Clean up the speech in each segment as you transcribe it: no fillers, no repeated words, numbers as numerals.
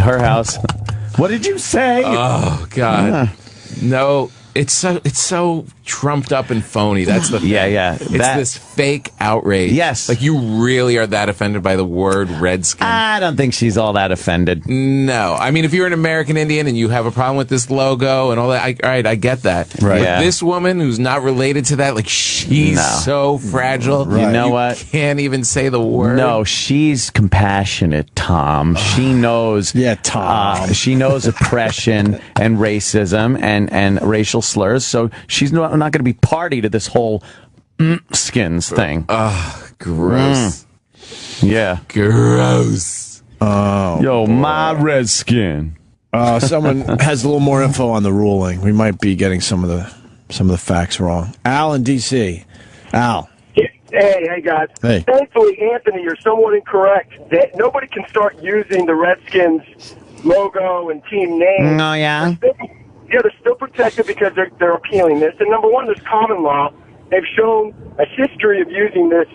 her house. What did you say? Oh God, no! It's so trumped up and phony. That's the thing. Yeah. It's this fake outrage. Yes, like you really are that offended by the word redskin. I don't think she's all that offended. No, I mean if you're an American Indian and you have a problem with this logo and all that, all right, I get that. Right. But this woman who's not related to that, like she's so fragile. Right. You know what? Can't even say the word. No, she's compassionate, Tom. She knows. Tom. She knows oppression and racism and racial slurs. So she's not going to be party to this whole skins thing. Gross. Yeah. Gross. Oh, yo, my redskin. Someone has a little more info on the ruling. We might be getting some of the facts wrong. Al in D.C. Al. Hey, guys. Hey. Thankfully, Anthony, you're somewhat incorrect. Nobody can start using the Redskins logo and team name. Oh, yeah? They're still protected because they're appealing this. And number one, there's common law. They've shown a history of using this,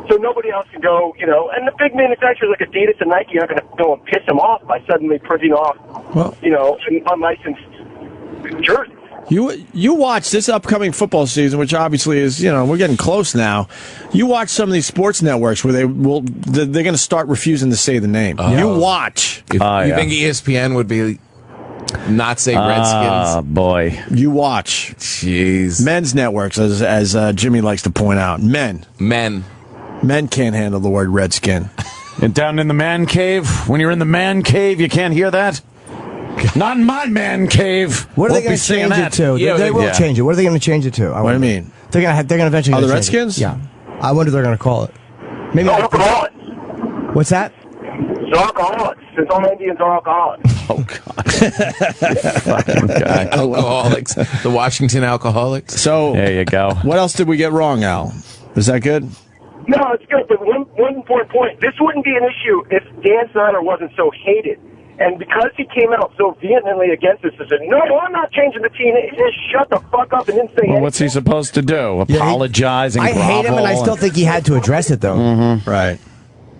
so nobody else can go, And the big manufacturers like Adidas and Nike aren't going to go and piss them off by suddenly printing off, an unlicensed jersey. You watch this upcoming football season, which obviously is, we're getting close now. You watch some of these sports networks where they're going to start refusing to say the name. You watch. You think ESPN would be not say Redskins? Oh, boy. You watch. Jeez. Men's networks, as Jimmy likes to point out. Men can't handle the word Redskin. And down in the man cave, when you're in the man cave, you can't hear that? Not in my man cave. What are they going to change it to? Yeah, they will change it. What are they going to change it to? What do you mean? They're going to eventually. The Redskins? Yeah. I wonder if they're going to call it. Maybe. Alcoholics. What's that? It's alcoholics. Since all Indians are alcoholics. Oh, God. Fucking guy. Alcoholics. The Washington Alcoholics. So there you go. What else did we get wrong, Al? Is that good? No, it's good. But one important point. This wouldn't be an issue if Dan Snyder wasn't so hated. And because he came out so vehemently against this and said, no, I'm not changing the team, he just shut the fuck up and didn't say anything. What's he supposed to do? Apologize and I hate him, and I still think he had to address it, though. Mm-hmm. Right.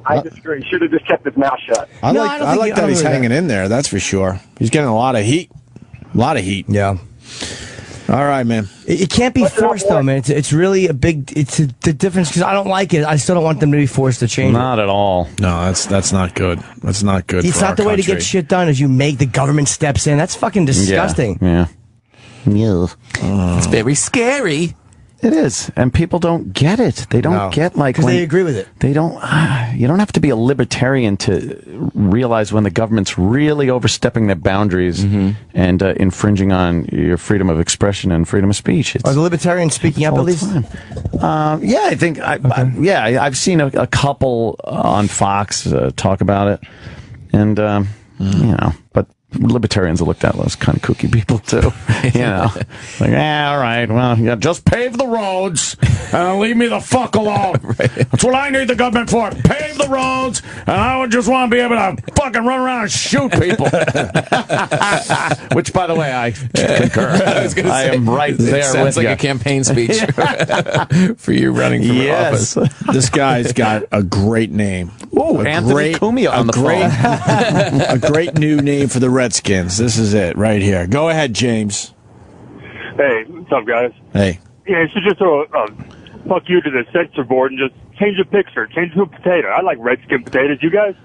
I disagree. He should have just kept his mouth shut. I like that he's hanging in there, that's for sure. He's getting a lot of heat. Yeah. All right, man. It can't be forced, though, man. It's really the difference, because I don't like it. I still don't want them to be forced to change Not at all. No, that's not good. That's not good. It's for not the our way to country. get shit done, is you make the government steps in. That's fucking disgusting. Yeah. It's very scary. It is, and people don't get it. They don't get because they agree with it. They don't. You don't have to be a libertarian to realize when the government's really overstepping their boundaries and infringing on your freedom of expression and freedom of speech. Are the libertarians speaking up at least? Yeah, I think. I've seen a couple on Fox talk about it, and but. Libertarians are looked at as kind of kooky people too, all right, well, just pave the roads and leave me the fuck alone. Right. That's what I need the government for. Pave the roads, and I would just want to be able to fucking run around and shoot people. Which, by the way, I concur. I am right there. Sounds like a campaign speech for you running for office. This guy's got a great name. Oh, Anthony Cumia on the phone. A great new name for the Redskins. This is it right here. Go ahead, James. Hey, what's up, guys? Hey. Yeah, you should just throw a fuck you to the censor board and just change the picture. Change it to a potato. I like Redskin potatoes. You guys?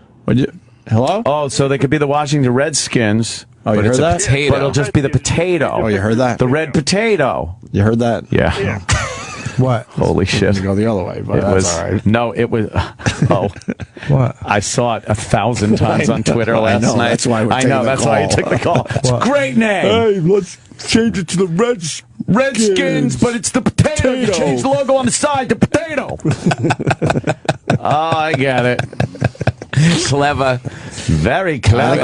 Hello? Oh, so they could be the Washington Redskins. Oh, you heard that? Potato. But it'll just be the potato. Oh, you heard that? The red potato. You heard that? Yeah. What? Holy shit. To go the other way, but It that's was, all right. No, it was. Oh. What? I saw it 1,000 times on Twitter last night. That's why that's why I took the call. It's a great name. Hey, let's change it to the Redskins, but it's the potato. You change the logo on the side to potato. Oh, I get it. Clever. Very clever.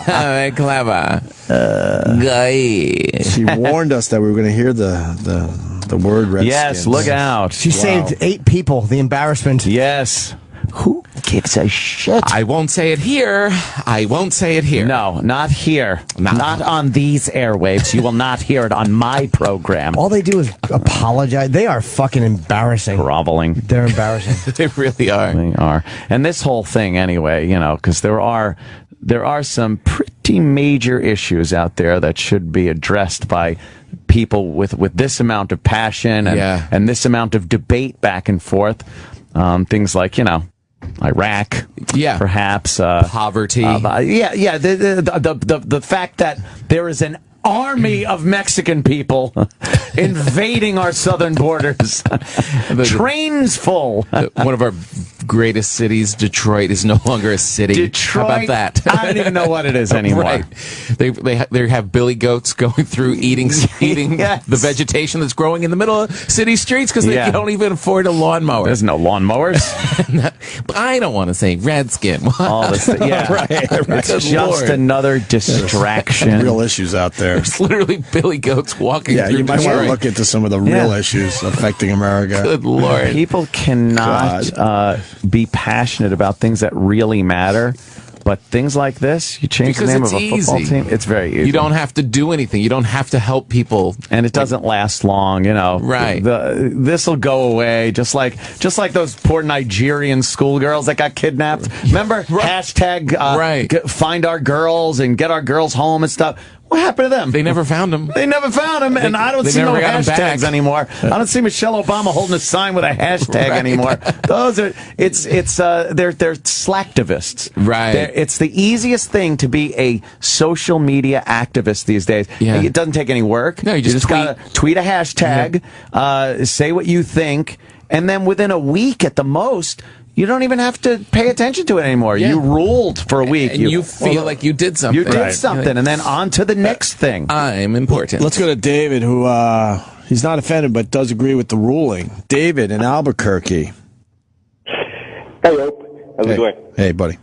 Very clever. Guy. She warned us that we were going to hear the word Redskins. Yes, look out. She saved 8 people. The embarrassment. Yes. Who gives a shit? I won't say it here. I won't say it here. No, not here. Not on these airwaves. You will not hear it on my program. All they do is apologize. They are fucking embarrassing. Groveling. They're embarrassing. They really are. They are. And this whole thing, anyway, because there are there are some pretty major issues out there that should be addressed by people with this amount of passion and this amount of debate back and forth. Things like, Iraq, perhaps poverty. The fact that there is an army of Mexican people invading our southern borders. Trains full. One of our greatest cities, Detroit, is no longer a city. Detroit, how about that? I don't even know what it is anymore. Right. They have billy goats going through eating Yes. the vegetation that's growing in the middle of city streets because they don't even afford a lawnmower. There's no lawnmowers. But I don't want to say redskin. All this, Right. It's just another distraction. Real issues out there. There's literally billy goats walking through you might want to Detroit. look into some of the real issues affecting America. Good Lord. People cannot be passionate about things that really matter. But things like this, you change Because the name it's of a football easy. team, it's very easy. You don't have to do anything. You don't have to help people. And it doesn't last long, Right. This will go away, just like those poor Nigerian schoolgirls that got kidnapped. Remember? Hashtag find our girls and get our girls home and stuff. What happened to them? They never found them. They never found him, and I don't see no hashtags anymore. I don't see Michelle Obama holding a sign with a hashtag anymore. Those are they're slacktivists. Right. It's the easiest thing to be a social media activist these days. Yeah. It doesn't take any work. No, you just gotta tweet a hashtag, say what you think, and then within a week at the most, you don't even have to pay attention to it anymore. Yeah. You ruled for a week. And you feel like you did something. You did something, and then on to the next thing. I'm important. Let's go to David, who he's not offended but does agree with the ruling. David in Albuquerque. Hey, Ope. How's it going? Hey, buddy.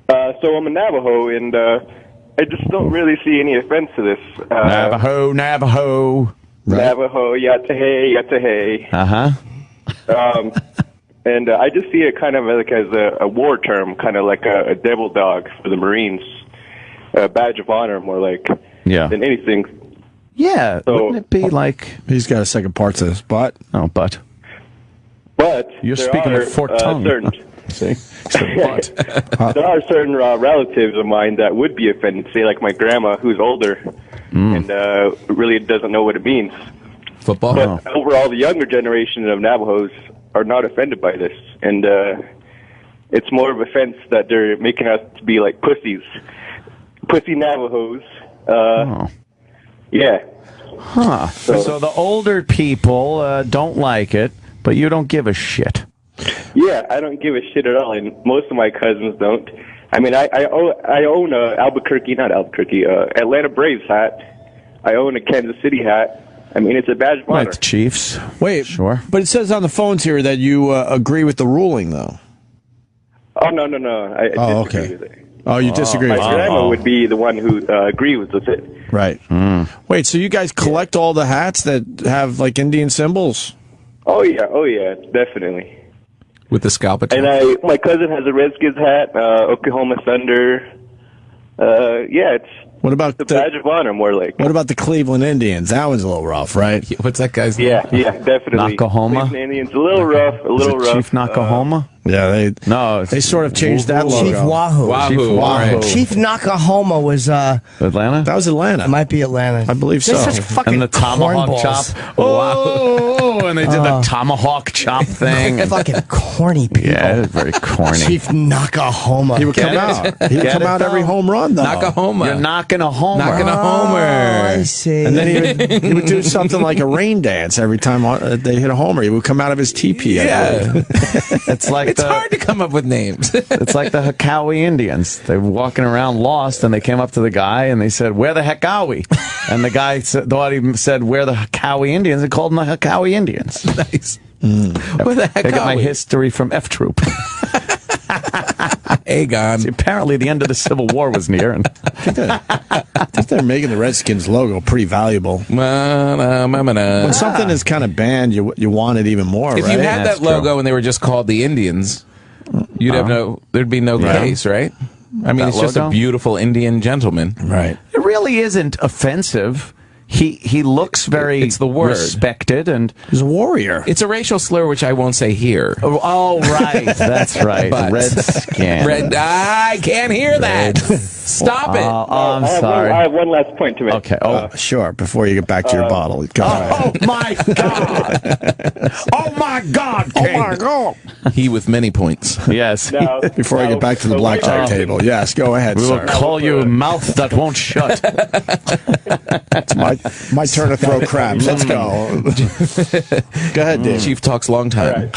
So I'm a Navajo, and I just don't really see any offense to this. Navajo. Right. Navajo, yatahe. Uh-huh. And I just see it kind of like as a war term, kind of like a devil dog for the Marines, a badge of honor, more like than anything. Yeah, So- wouldn't it be like... He's got a second part to this, but But You're there speaking are, with forked tongue. certain, See? there are certain relatives of mine that would be offended. Say, like my grandma, who's older and really doesn't know what it means. Football? But overall, the younger generation of Navajos are not offended by this, and it's more of offense that they're making us to be like pussy Navajos. Yeah. Huh. So the older people don't like it, but you don't give a shit. Yeah, I don't give a shit at all, and most of my cousins don't. I mean, I own a Atlanta Braves hat. I own a Kansas City hat. I mean, it's a badge of honor. Right, the Chiefs. wait, Sure. But it says on the phones here that you agree with the ruling, though. Oh, no. I disagree okay. with it. Oh, you disagree My with it. grandma would be the one who agrees with it. Right. Wait, so you guys collect all the hats that have like Indian symbols? Oh yeah, definitely. With the scalp attack. And my cousin has a Redskins hat, Oklahoma Thunder. It's What about the badge of honor, more like. What about the Cleveland Indians? That one's a little rough, right? What's that guy's name? Yeah, definitely. Nakahoma? Cleveland Indians, a little rough, a little rough. Chief Nakahoma? Yeah, No. they sort of changed that logo. Chief Wahoo. Wahoo. Wahoo. Chief Nakahoma was Atlanta? That was Atlanta. might be Atlanta. I believe They're so. such fucking And the tomahawk cornballs. chop. Oh, and they did the tomahawk chop thing. Fucking corny people. Yeah, it was very corny. Chief Nakahoma. He would come out. He would Get come it, out though? every home run, though. Nakahoma. You're knocking a homer. Knocking a Oh, homer. I see. And then he would do something like a rain dance every time they hit a homer. He would come out of his teepee. I believe. It's like It's hard to come up with names. It's like the Hakawi Indians. They were walking around lost, and they came up to the guy, and they said, "Where the heck are we?" And the guy thought he said, "Where the Hakawi Indians?" and called them the Hakawi Indians. Nice. Where the heck I got are my we? history from F Troop. Aegon. Apparently, the end of the Civil War was near, and I think they're making the Redskins logo pretty valuable. When something is kind of banned, you want it even more, If right? you had That's that logo true. and they were just called the Indians, you'd have there'd be no case, right? I mean, That it's just a logo? beautiful Indian gentleman. Right. it really isn't offensive. he looks very It's the word. respected, and He's a warrior. It's a racial slur, which I won't say here. oh right, that's right, But- red skin. I can't hear that. Stop it. I'm I sorry. have one last point to make. Okay. Oh, Sure, before you get back to your bottle. Go ahead. oh my God! Oh my God! Oh, King. my God. He with many points. Yes. Now, Before I now, get back to the so blackjack table. Yes, go ahead, We will sir. call you mouth that won't shut. It's my turn to throw crabs. Let's go. Go ahead, Dave. Chief talks long time.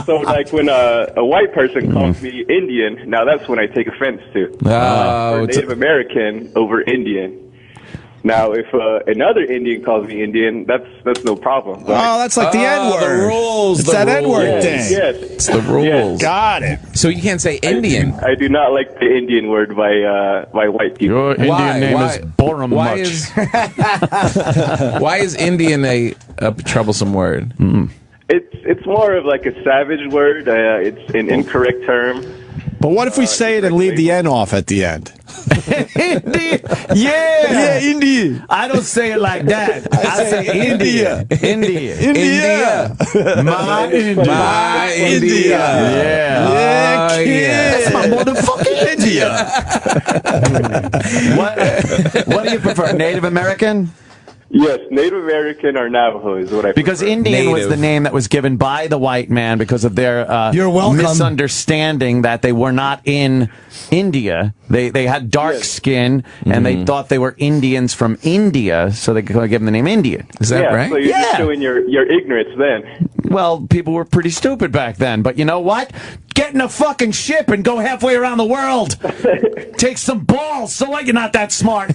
So like when a white person calls me Indian, now that's when I take offense to. Oh, Or it's Native American over Indian. Now, if another Indian calls me Indian, that's no problem. Oh, that's like the N-word. the rules. It's the that rules. N-word thing. Yes. It's the rules. Got it. So you can't say Indian. I do not like the Indian word by white people. Your Indian Why? name Why? is Borum Why Much. is why is Indian a troublesome word? It's more of like a savage word. It's an incorrect term. But what if we say it and leave the N off at the end? India. Yeah. India. I don't say it like that. I say India. India. India. My India. My India. Yeah. Yeah, Oh, kid. yeah. That's my motherfucking India. What do you prefer? Native American? Yes, Native American or Navajo is what I Because prefer. Indian was Native. the name that was given by the white man because of their You're welcome. misunderstanding that they were not in India. They had dark skin, and they thought they were Indians from India, so they could give them the name Indian. Is that yeah, right? so you're Yeah. just showing your ignorance then. Well, people were pretty stupid back then, but you know what? Get in a fucking ship and go halfway around the world. Take some balls, so what? You're not that smart.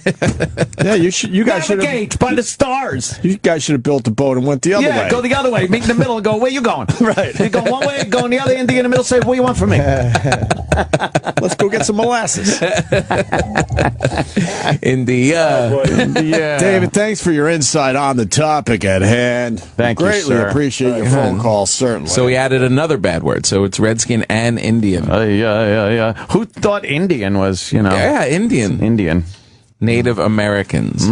Yeah, you guys should have. Navigate by the stars. You guys should have built a boat and went the other Yeah, way. go the other way. Meet in the middle and go, where you going? Right. You go one way, go in the other, India in the middle, say, what do you want from me? Let's go get some molasses. India. Yeah. David, thanks for your insight on the topic at hand. Thank you, Greatly sir. appreciate your phone call, certainly. So we added another bad word. So it's redskin and Indian. Yeah. Who thought Indian was, Yeah, Indian. Indian? Native Americans.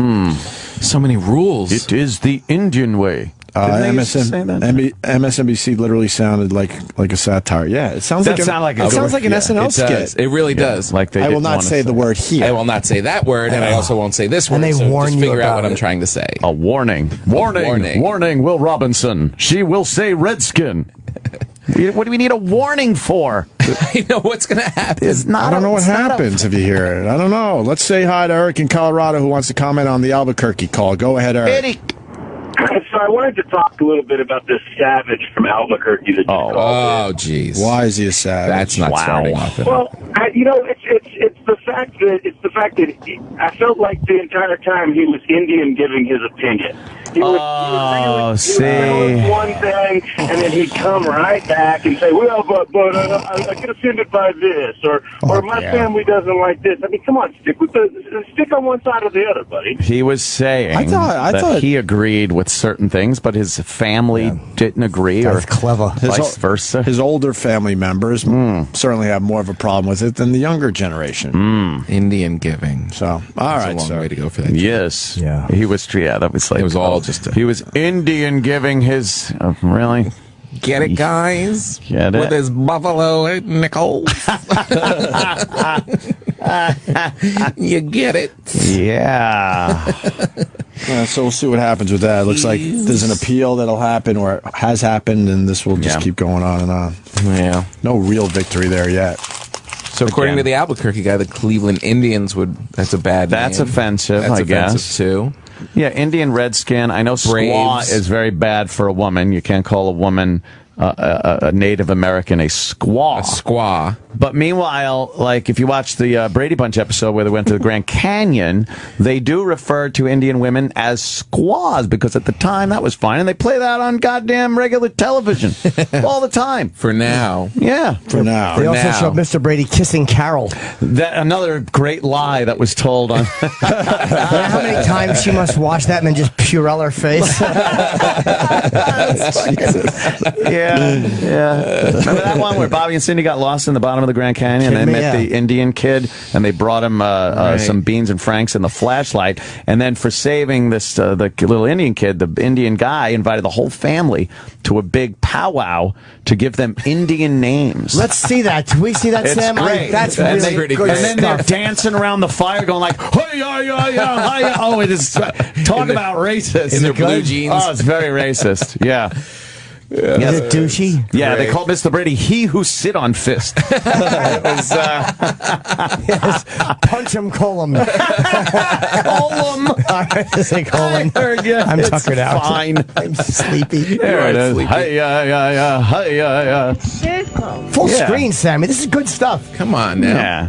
So many rules. It is the Indian way. Didn't they used to say that? MSNBC literally sounded like a satire. Yeah, it sounds That like sound like a it sounds good- like an yeah, SNL it does. skit. It really does. Like they I will didn't not wanna say the word here. I will not say that word, and I also won't say this word. And they so warn just you figure out about what I'm it. trying to say. A warning. Warning, Will Robinson. She will say redskin. What do we need a warning for? I know what's going to happen. It's not. I don't know what it's not happens if you hear it. I don't know. Let's say hi to Eric in Colorado who wants to comment on the Albuquerque call. Go ahead, Eric. Eddie. So I wanted to talk a little bit about this savage from Albuquerque that you called. Oh, jeez. Why is he a savage? That's not starting off. Well, it's the fact that I felt like the entire time he was Indian giving his opinion. He would really one thing, and then he'd come right back and say, "Well, but I get offended by this," or "My family doesn't like this." I mean, come on, stick on one side or the other, buddy. He was saying I that thought he agreed with certain things, but his family didn't agree, or That's clever. vice versa. His older family members certainly have more of a problem with it than the younger generation. Indian giving. So, all That's right, a long sir. way to go for that. Yes. Yeah. He was. Yeah, that was like. It was all just a- He was Indian giving his. Really. Get it, guys? Get it? With his buffalo nickels. You get it? Yeah. Yeah, so we'll see what happens with that. It looks like there's an appeal that'll happen or it has happened, and this will just Yeah. keep going on and on. Yeah. No real victory there yet. So according to the Albuquerque guy, the Cleveland Indians would. That's a bad. That's name. offensive, That's I offensive guess. too. Yeah, Indian redskin. I know squaw Braves. is very bad for a woman. You can't call a woman a Native American a squaw. A squaw. But meanwhile, like if you watch the Brady Bunch episode where they went to the Grand Canyon, they do refer to Indian women as squaws because at the time that was fine, and they play that on goddamn regular television all the time. For now. Yeah. For now. They also now. showed Mr. Brady kissing Carol. That another great lie that was told on. You know how many times she must wash that and then just Purell her face? Yeah. Yeah. Remember that one where Bobby and Cindy got lost in the bottom of the Grand Canyon? And they met the Indian kid, and they brought him some beans and franks and the flashlight. And then for saving this, the little Indian kid, the Indian guy invited the whole family to a big powwow to give them Indian names. Let's see that. Can we see that, It's Sam? great. That's That's really pretty good. good. And then they're dancing around the fire, going like, "Hi-ya-ya-ya, oh, it is talk about racist in their blue jeans. Oh, it's very racist. Yeah. Is it douchey? Yeah, Great. they called Mr. Brady "he who sit on fist." It was, Yes. Punch him, call him. Say call him. I'm It's tuckered out. Fine. I'm sleepy. There it is. sleepy. Hi-ya-ya-ya, hi-ya-ya. Full Yeah. screen, Sammy. This is good stuff. Come on now. Yeah.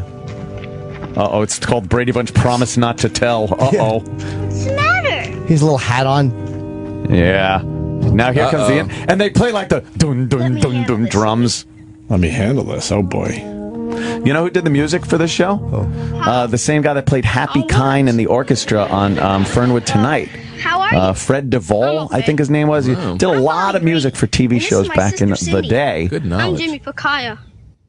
Uh-oh, it's called Brady Bunch Promise Not to Tell. Uh-oh. What's the matter? He's a little hat on. Yeah. Now here comes the end. And they play like the dun dun me dun handle dun this. drums. Let me handle this. Oh, boy. You know who did the music for this show? The same guy that played Happy Kine in the orchestra on Fernwood Tonight. How are you? Fred Duvall, I'm okay. I think his name was. He did a lot of music for TV And this shows is my back in sister, the Cindy. day. Good I'm knowledge. Jimmy Pacaya.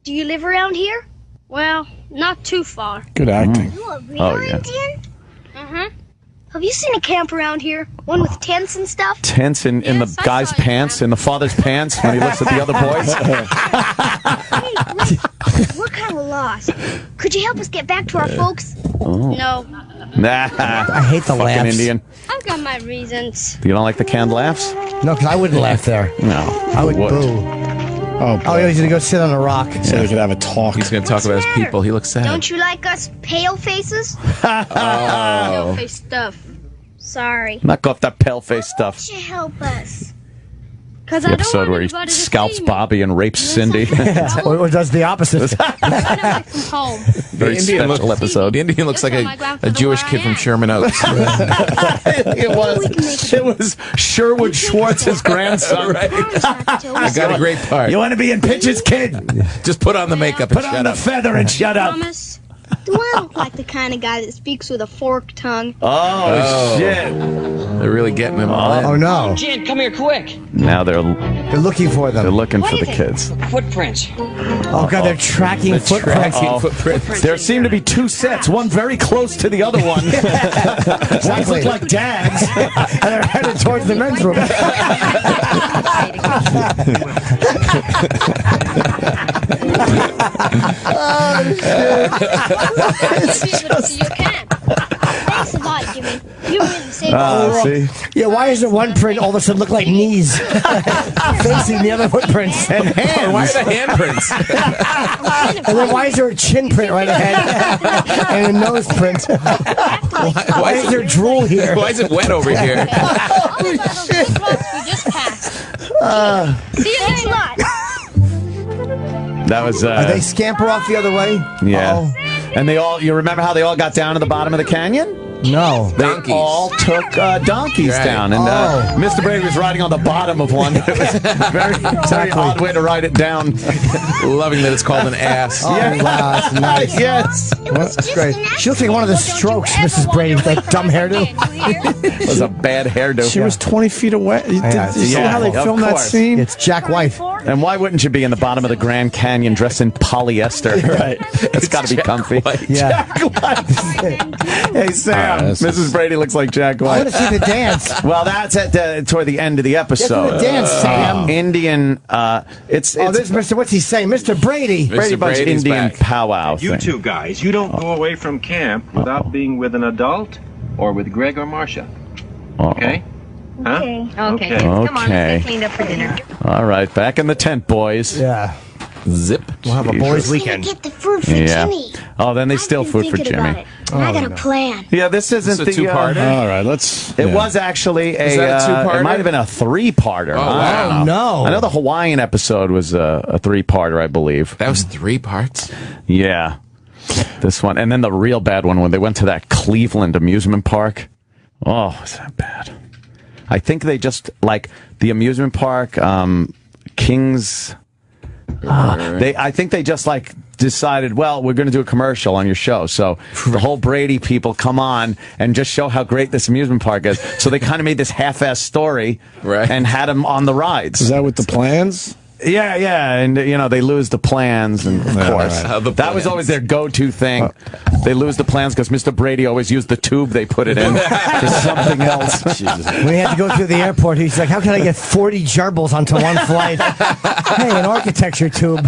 Do you live around here? Well, not too far. Good acting. You a real Oh, yeah. Indian? Mm-hmm. Have you seen a camp around here? One with tents and stuff? Tense in the Yes, I guy's saw you, pants, Sam. in the father's pants when he looks at the other boys. Hey, we're kind of lost. Could you help us get back to our folks? No. Nah. I hate the Fucking laughs. Indian. I've got my reasons. You don't like the canned laughs? No, because I wouldn't laugh there. No. I would Would. boo. Oh, Oh, boy. he's going to go sit on a rock. So they could have a talk. He's going to talk about his people. He looks sad. Don't you like us pale faces? Pale face stuff. Sorry. Knock off that pale face stuff. Why don't you help us? Because The I don't episode want where he anybody to scalps see me. Bobby and rapes Cindy. Or does the opposite. Run away from home. Very special episode. The Indian looks like You'll tell my grandfather a Jewish where kid I from am. Sherman Oaks. It was Sherwood Schwartz's grandson. I got a great part. You want to be in pictures, kid? Just put on the makeup and Put on shut the up. feather and shut up. Promise. Do I look like the kind of guy that speaks with a forked tongue? Oh, shit. They're really getting him all in. Oh, no. Jen, come here quick. Now they're looking for them. looking for What the is it? kids. Footprints. Oh, God, they're tracking footprints. Tracking footprints. There seem to be two sets, one very close to the other one. Ones look like dads. And they're headed towards the men's room. You can. Thanks a lot, Jimmy. You really saved us. See? Yeah, why does one print all of a sudden look like knees facing the other footprints? And hands. Why are the handprints? And then why is there a chin print right ahead and a nose print? Why is there drool here? Why is it wet over here? All of those good rocks we just passed. See you next lot. That was, They scamper off the other way? yeah. Uh-oh. And they all, you remember how they all got down to the bottom of the canyon? No. They Donkeys. all took donkeys Right. down, and Oh. Mr. Brady was riding on the bottom of one. It was a very odd way to ride it down. Loving that it's called an ass. Oh, wow, that's nice. Yes, It was just Great. an She looks like one of the accident, Strokes, don't you Mrs. ever Brady, with wonder that dumb where hairdo. you stand, it was a bad hairdo. She was 20 feet away. Did you see yeah, how they of filmed that course. scene? It's Jack White. And why wouldn't you be in the bottom of the Grand Canyon dressed in polyester? Right. It's got to be comfy. Yeah. Hey, Sam, Mrs. Brady looks like Jack I White. want to see the dance. Well, that's at toward the end of the episode. Get to the dance, Sam. Indian. It's Oh, there's Mr. What's he saying? Mr. Brady. Brady Mr. Bunch Brady's Indian back. powwow. You thing. two guys, you don't go away from camp without being with an adult or with Greg or Marcia. Okay? Huh? Okay. Okay. Come on, let's Okay. get cleaned up for dinner. All right, back in the tent, boys. Yeah. Zip. We'll have a boys' weekend. Get the food for Yeah. Jimmy. Oh, then they steal I've been food for thinking about Jimmy. it, and I got a plan. Yeah, this isn't This is a the two-parter? All right, let's. It yeah. was actually Is that a two-parter? It might have been a three-parter. Oh, I wow. don't know. No. I know the Hawaiian episode was a three-parter, I believe. That was 3 parts. Yeah, this one, and then the real bad one when they went to that Cleveland amusement park. Oh, was that bad? I think they just like the amusement park, Kings. I think they just like decided, well, we're going to do a commercial on your show, so the whole Brady people come on and just show how great this amusement park is. So they kind of made this half-ass story, Right. and had them on the rides. Is that with the plans? Yeah, and they lose the plans, and of course, that was always their go-to thing. They lose the plans because Mr. Brady always used the tube they put it in for something else. When he had to go through the airport, he's like, "How can I get 40 gerbils onto one flight?" Hey, an architecture tube.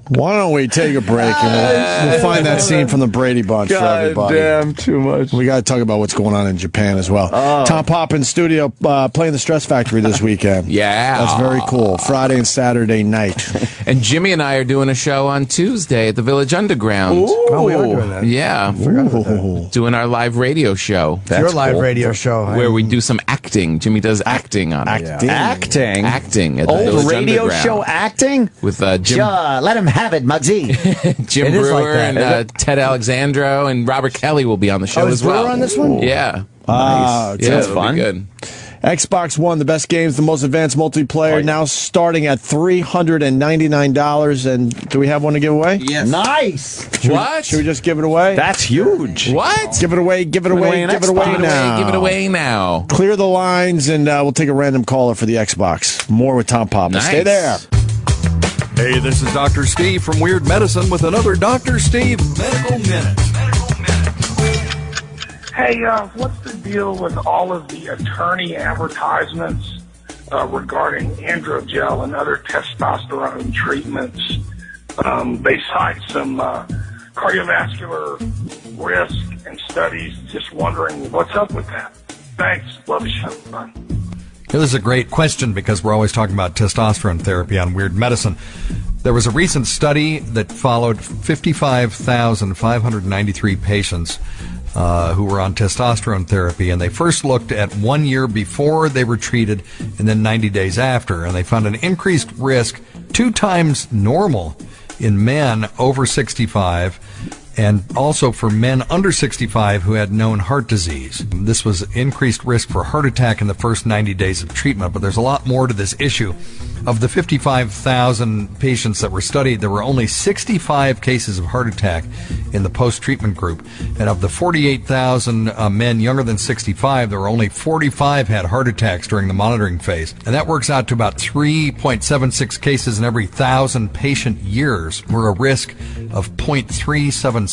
Why don't we take a break and we'll find that scene from the Brady Bunch for everybody. Damn, too much. We got to talk about what's going on in Japan as well. Tom Pop in studio playing the Stress Factory this weekend. Yeah. That's very cool. Friday and Saturday night. And Jimmy and I are doing a show on Tuesday at the Village Underground. Ooh. Oh, we are doing that. Yeah. Doing our live radio show. That's your live radio show. Where we do some acting. Jimmy does acting on it. Acting? Acting at the Old Village radio Underground. show acting? With Jim... Let him have it, Muggsy. Jim Brewer and Ted Alexandro and Robert Kelly will be on the show as well. Brewer on this one? Yeah. Nice. Yeah, Sounds it'll fun. be good. Xbox One, the best games, the most advanced multiplayer, now starting at $399. And do we have one to give away? Yes. Nice. Should we just give it away? That's huge. What? Give it away, give it away, give it away now. Give it away now. Clear the lines, and we'll take a random caller for the Xbox. More with Tom Pop. Nice. Stay there. Hey, this is Dr. Steve from Weird Medicine with another Dr. Steve Medical Minute. Hey, what's the deal with all of the attorney advertisements regarding androgel and other testosterone treatments? They cite some cardiovascular risk and studies. Just wondering what's up with that. Thanks. Love the show. Bye. This is a great question because we're always talking about testosterone therapy on Weird Medicine. There was a recent study that followed 55,593 patients who were on testosterone therapy, and they first looked at 1 year before they were treated and then 90 days after, and they found an increased risk 2 times normal in men over 65 and also for men under 65 who had known heart disease. This was increased risk for heart attack in the first 90 days of treatment, but there's a lot more to this issue. Of the 55,000 patients that were studied, there were only 65 cases of heart attack in the post-treatment group. And of the 48,000 men younger than 65, there were only 45 had heart attacks during the monitoring phase. And that works out to about 3.76 cases in every 1,000 patient years, were a risk of 0.376%.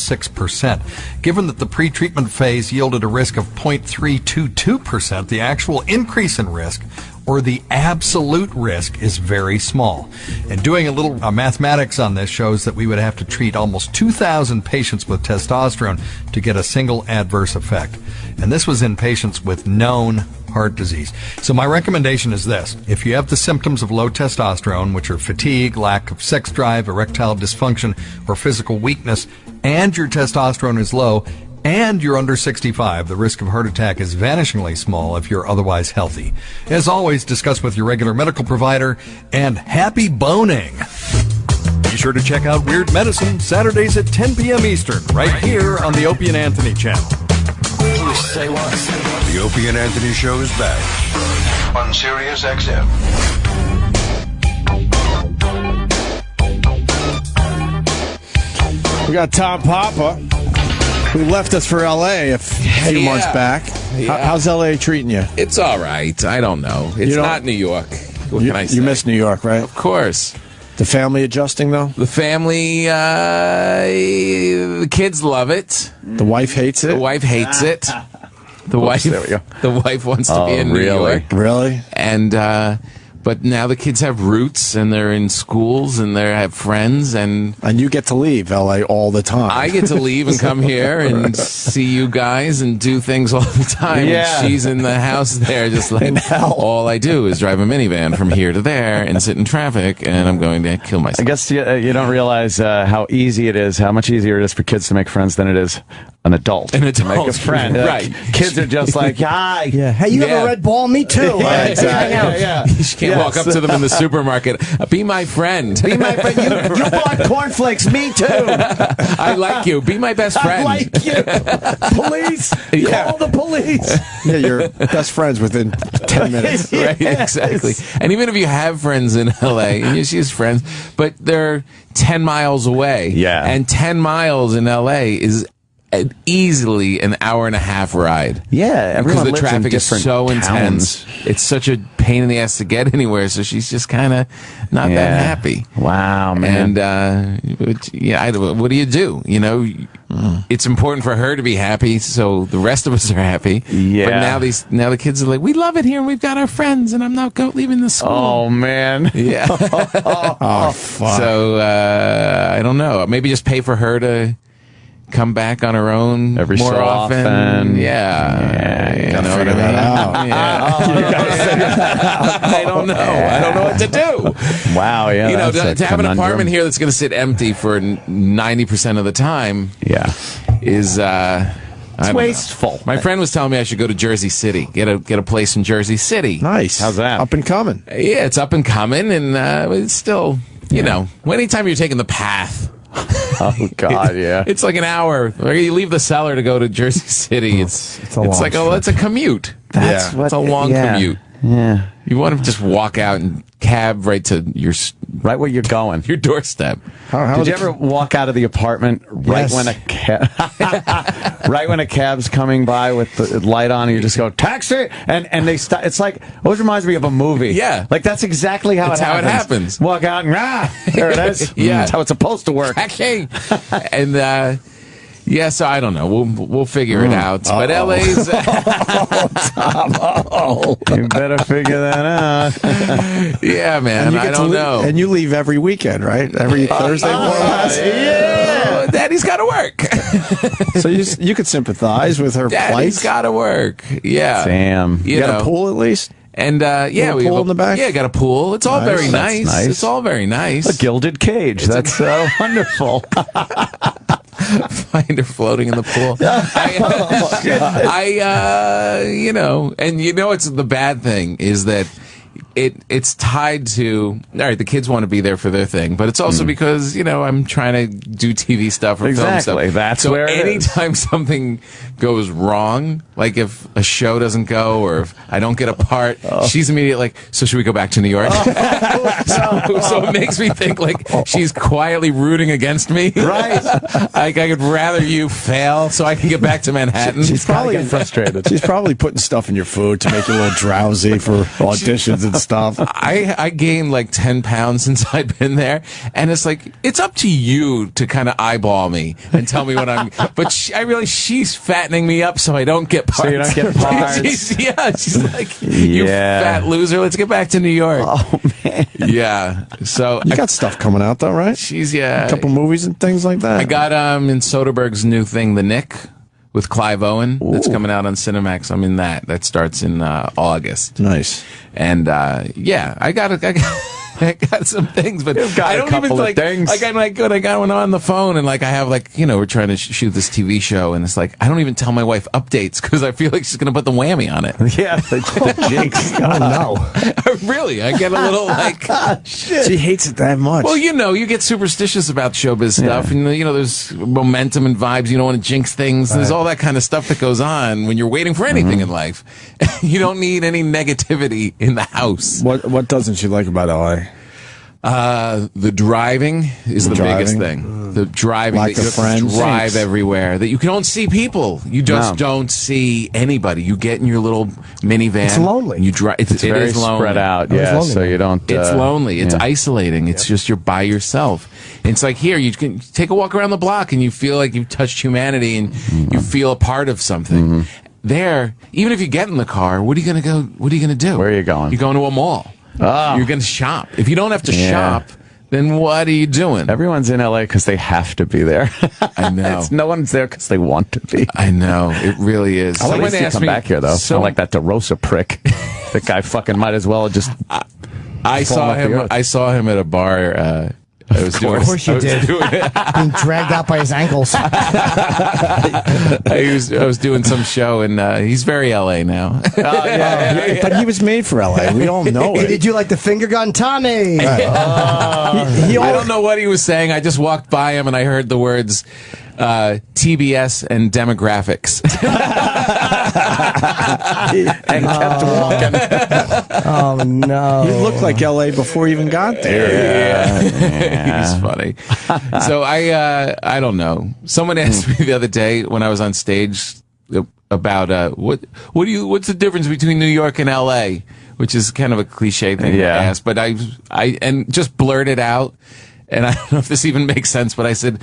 Given that the pre-treatment phase yielded a risk of 0.322%, the actual increase in risk or the absolute risk is very small. And doing a little mathematics on this shows that we would have to treat almost 2,000 patients with testosterone to get a single adverse effect. And this was in patients with known heart disease. So my recommendation is this. If you have the symptoms of low testosterone, which are fatigue, lack of sex drive, erectile dysfunction, or physical weakness, and your testosterone is low, and you're under 65, the risk of heart attack is vanishingly small if you're otherwise healthy. As always, discuss with your regular medical provider, and happy boning! Be sure to check out Weird Medicine Saturdays at 10 p.m. Eastern, right here on the Opie and Anthony channel. Say what? The Opie and Anthony Show is back on Sirius XM. We got Tom Papa, who left us for L.A. a few months back. Yeah. How's L.A. treating you? It's all right. I don't know. It's not New York. What can I say? You miss New York, right? Of course. The family adjusting, though? The family, the kids love it. The wife hates it? The wife hates it. The wife, there we go. The wife wants to be in New York. Really? And, but now the kids have roots, and they're in schools, and they have friends, and you get to leave L.A. all the time. I get to leave and come here and see you guys and do things all the time. Yeah. And she's in the house there, just like all I do is drive a minivan from here to there and sit in traffic, and I'm going to kill myself. I guess you don't realize how easy it is, how much easier it is for kids to make friends than it is an adult to make a friend. Right. Kids are just like, hi. Yeah. Hey, you have a red ball? Me too. Yeah, exactly. Yeah. You can't walk up to them in the supermarket. Be my friend. Be my friend. You bought cornflakes. Me too. I like you. Be my best friend. I like you. Police. Call the police. Yeah, you're best friends within 10 minutes. Right, exactly. And even if you have friends in L.A., and she has friends, but they're 10 miles away. Yeah. And 10 miles in L.A. is easily an hour and a half ride. Yeah, everyone because the lives in traffic is different so towns. intense. It's such a pain in the ass to get anywhere. So she's just kind of not that happy. Wow, man. And what do you do? You know, it's important for her to be happy, so the rest of us are happy. Yeah. But now the kids are like, we love it here, and we've got our friends, and I'm not leaving the school. Oh man. Yeah. Oh, fuck. So I don't know. Maybe just pay for her to come back on her own Every more so often. Yeah. You You gotta know what figure I mean? that out. Yeah. I don't know. I don't know what to do. Wow, yeah. You know, that's to a have an conundrum. apartment here that's going to sit empty for 90% of the time is it's wasteful. My friend was telling me I should go to Jersey City, get a place in Jersey City. Nice. How's that? Up and coming. Yeah, it's up and coming, and it's still, you know, anytime you're taking the path. Oh God, yeah. It's like an hour. Like you leave the cellar to go to Jersey City. It's like it's a commute. That's it's a long commute. Yeah. You want to just walk out and cab right to right where you're going, your doorstep. Did you ever walk out of the apartment right when a right when a cab's coming by with the light on, and you just go taxi, and they stop? It's like always reminds me of a movie. Yeah, like that's exactly how that's it how happens. it happens. Walk out and there it is. Yeah, that's how it's supposed to work. Taxi, and. Yeah, so I don't know. We'll figure it out. But LA's. You better figure that out. Yeah, man. I don't know. And you leave every weekend, right? Every Thursday, more or less. Yeah. Daddy's got to work. So you could sympathize with her plight. Daddy's got to work. Yeah. Damn. You got a pool at least? And yeah, we pool in the back. Yeah, got a pool. It's all very nice. It's all very nice. A gilded cage. That's wonderful. Find her floating in the pool. You know, and you know, it's the bad thing is that it's tied to, all right, the kids want to be there for their thing, but it's also because, you know, I'm trying to do TV stuff or film stuff. That's so where it anytime something goes wrong, like if a show doesn't go or if I don't get a part, she's immediately like, so should we go back to New York? So it makes me think like she's quietly rooting against me. Right. I could rather you fail so I can get back to Manhattan. She's probably getting frustrated. She's probably putting stuff in your food to make you a little drowsy for auditions and stuff. I gained like 10 pounds since I've been there, and it's like it's up to you to kind of eyeball me and tell me what I'm. But she's fattening me up so I don't get parts. So you don't get parts. she's like, you fat loser. Let's get back to New York. Oh man. Yeah. So you got stuff coming out though, right? She's a couple movies and things like that. I got in Soderbergh's new thing, The Nick, with Clive Owen. That's coming out on Cinemax. I'm in that. That starts in August. Nice. And yeah, I got some things, but I don't even like things. Like I got one on the phone, and like I have like, you know, we're trying to shoot this TV show, and it's like I don't even tell my wife updates because I feel like she's gonna put the whammy on it. Yeah, the jinx. Oh no. Really, I get a little like shit. She hates it that much. Well, you know, you get superstitious about showbiz stuff, and you know, there's momentum and vibes. You don't want to jinx things. Right. There's all that kind of stuff that goes on when you're waiting for anything in life. You don't need any negativity in the house. What doesn't she like about LA? The driving is the biggest thing. The driving, like that you have to drive everywhere, that you don't see people. You just don't see anybody. You get in your little minivan. It's lonely. You drive. It's very lonely. spread out. Yeah, so you don't. It's lonely. It's isolating. It's just you're by yourself. It's like here, you can take a walk around the block and you feel like you've touched humanity and you feel a part of something. There, even if you get in the car, what are you going to go? What are you going to do? Where are you going? You're going to a mall. Oh. You're going to shop. If you don't have to shop, then what are you doing? Everyone's in LA because they have to be there. I know. No one's there because they want to be. I know. It really is. I like to come back here, though. So like that DeRosa prick. The guy fucking might as well just. I saw him at a bar. Of course you did. Being dragged out by his ankles. I was doing some show, and he's very LA now. But he was made for LA. We all know it. Did you like the finger gun, Tommy? I don't know what he was saying. I just walked by him, and I heard the words, TBS and demographics. And kept walking. Oh no! He looked like L.A. before he even got there. He's funny. So I don't know. Someone asked me the other day when I was on stage about what's the difference between New York and L.A., which is kind of a cliche thing to ask, but I just blurted out. And I don't know if this even makes sense, but I said,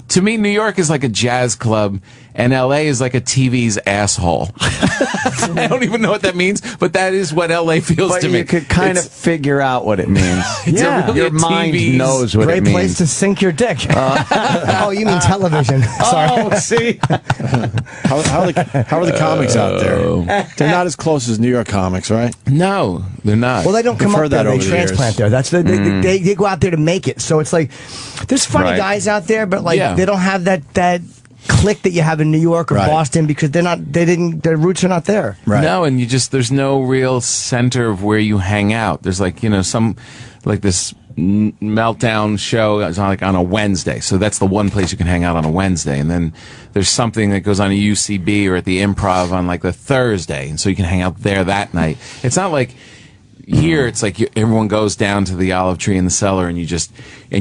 to me, New York is like a jazz club, and L.A. is like a TV's asshole. I don't even know what that means, but that is what L.A. feels to me. But you could kind of figure out what it means. Really your mind knows what it means. Great place to sink your dick. Oh, you mean television? Sorry. Oh, see? How are the comics out there? They're not as close as New York comics, right? No, they're not. Well, they don't come up there. They over the transplant there. That's they go out there to make it. So it's like there's funny guys out there, but like they don't have that click that you have in New York or Boston because their roots are not there. Right. No, and there's no real center of where you hang out. There's like, some like this meltdown show is on a Wednesday. So that's the one place you can hang out on a Wednesday. And then there's something that goes on at UCB or at the Improv on like the Thursday. And so you can hang out there that night. It's not like here, it's like everyone goes down to the Olive Tree in the Cellar, and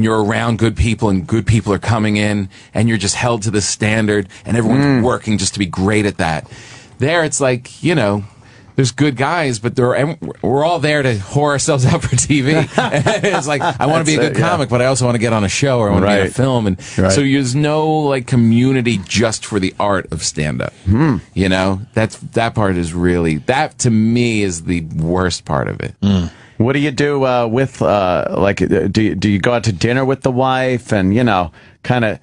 you're around good people, and good people are coming in, and you're just held to the standard, and everyone's working just to be great at that. There, it's like, there's good guys, but we're all there to whore ourselves out for TV. It's like, I want to be a good comic, but I also want to get on a show, or I want to be in a film. And so there's no like community just for the art of stand-up. That part is really, that to me is the worst part of it. What do you do with, do you go out to dinner with the wife and, kind of,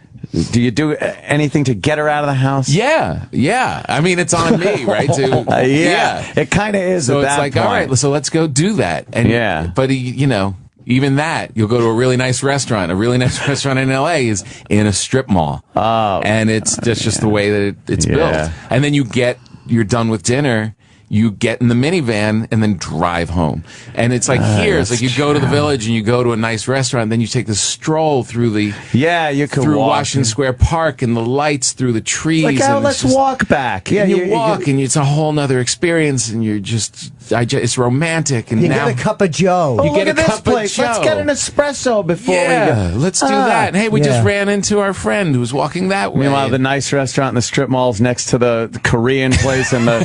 do you do anything to get her out of the house? Yeah. I mean, it's on me, right? It kind of is. So at it's that like, point. all right, so let's go do that. And but even that, you'll go to a really nice restaurant. A really nice restaurant in LA is in a strip mall. Oh, and it's just the way that it's built. And then you're done with dinner. You get in the minivan and then drive home. And it's like it's like you go to the Village and you go to a nice restaurant, then you take this stroll through through Washington Square Park and the lights through the trees. Like, and let's walk back. Yeah, you walk and it's a whole nother experience, and you're it's romantic. And you now get a cup of Joe. You get a cup of Joe. Let's get an espresso before we go. Let's do that. And hey, we just ran into our friend who was walking that way. Meanwhile, the nice restaurant in the strip mall's next to the Korean place and the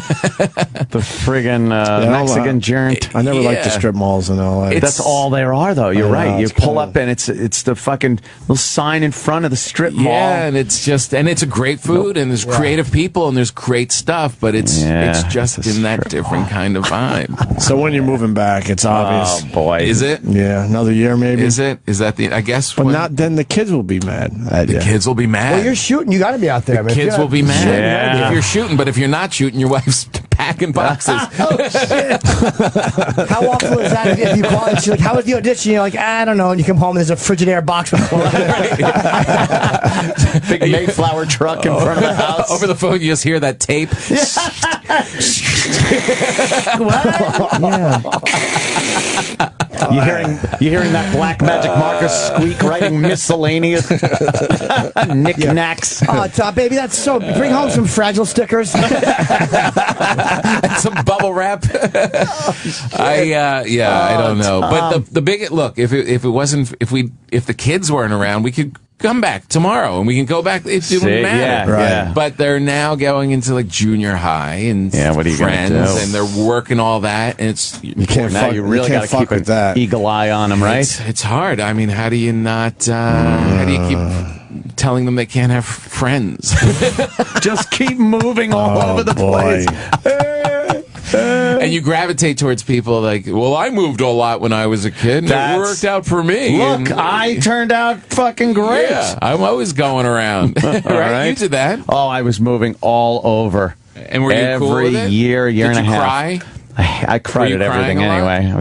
friggin' Mexican joint. I never liked the strip malls in L.A. That's all there are, though. You're right. You pull up and it's the fucking little sign in front of the strip mall. Yeah, and it's a great food, and there's creative people, and there's great stuff, but it's just in that different kind of vibe. So when you're moving back, it's obvious. Oh boy, is it? Yeah, another year maybe. Is it? Is that the? I guess. But not then. The kids will be mad. The kids will be mad. Well, you're shooting. You got to be out there. The kids will be mad if you're shooting. But if you're not shooting, your wife's packing boxes. Oh shit! How awful is that? If you call and she's like, "How was the audition?" You're like, "I don't know." And you come home and there's a Frigidaire box with big Mayflower truck in front of the house. Over the phone, you just hear that tape. You hearing that black magic marker squeak, writing miscellaneous knickknacks. Oh, baby, that's so. Bring home some Fragile stickers and some bubble wrap. I don't know, but the big look. If the kids weren't around, we could come back tomorrow and we can go back. It wouldn't matter. Yeah. But they're now going into like junior high and what are you friends, gonna do? and they're working all that. And you really got to keep an eagle eye on them, right? It's hard. I mean, how do you not? How do you keep telling them they can't have friends? Just keep moving all over the place. And you gravitate towards people like, well, I moved a lot when I was a kid, and it worked out for me. Look, I turned out fucking great. Yeah, I'm always going around. right? You did that. Oh, I was moving all over. And were you every cool with it? year Did and a half. Cry? I cried at everything anyway.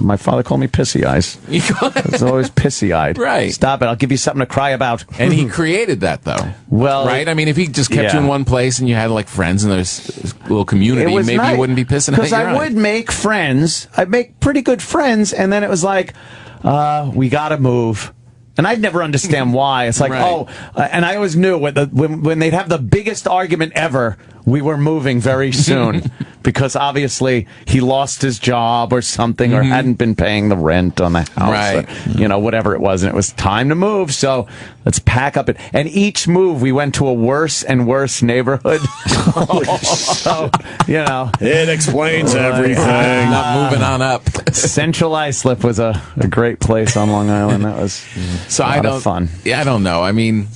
My father called me pissy eyes. I was always pissy eyed. Right. Stop it. I'll give you something to cry about. And he created that, though. Well, right? I mean, if he just kept you in one place and you had like friends and there's a little community, maybe you wouldn't be pissing at because I would make friends. I'd make pretty good friends, and then it was like, we got to move. And I'd never understand why. It's like, and I always knew when they'd have the biggest argument ever, we were moving very soon because obviously he lost his job or something or hadn't been paying the rent on the house or, whatever it was. And it was time to move. So let's pack up. And each move, we went to a worse and worse neighborhood. So, it explains everything. Not moving on up. Central Islip was a great place on Long Island. That was a lot of fun. Yeah, I don't know. I mean,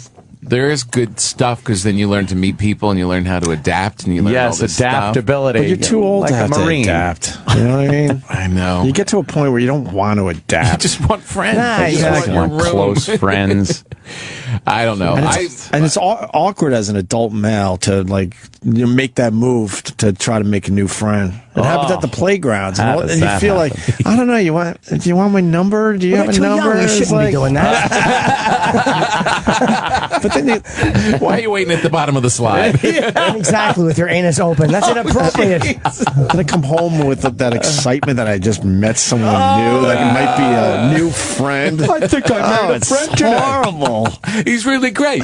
there is good stuff because then you learn to meet people and you learn how to adapt and you learn all this adaptability. But you're too old to have to adapt. You know what I mean? I know. You get to a point where you don't want to adapt. You just want friends. You just want close friends. I don't know. And it's awkward as an adult male to make that move to try to make a new friend. It happens at the playgrounds, and you feel like, I don't know. Do you want my number? Do you have a number? You shouldn't be doing that. But then why are you waiting at the bottom of the slide? Exactly, with your anus open. That's inappropriate. Then I come home with that excitement that I just met someone new, like it might be a new friend. I think I made a friend today. It's horrible. He's really great.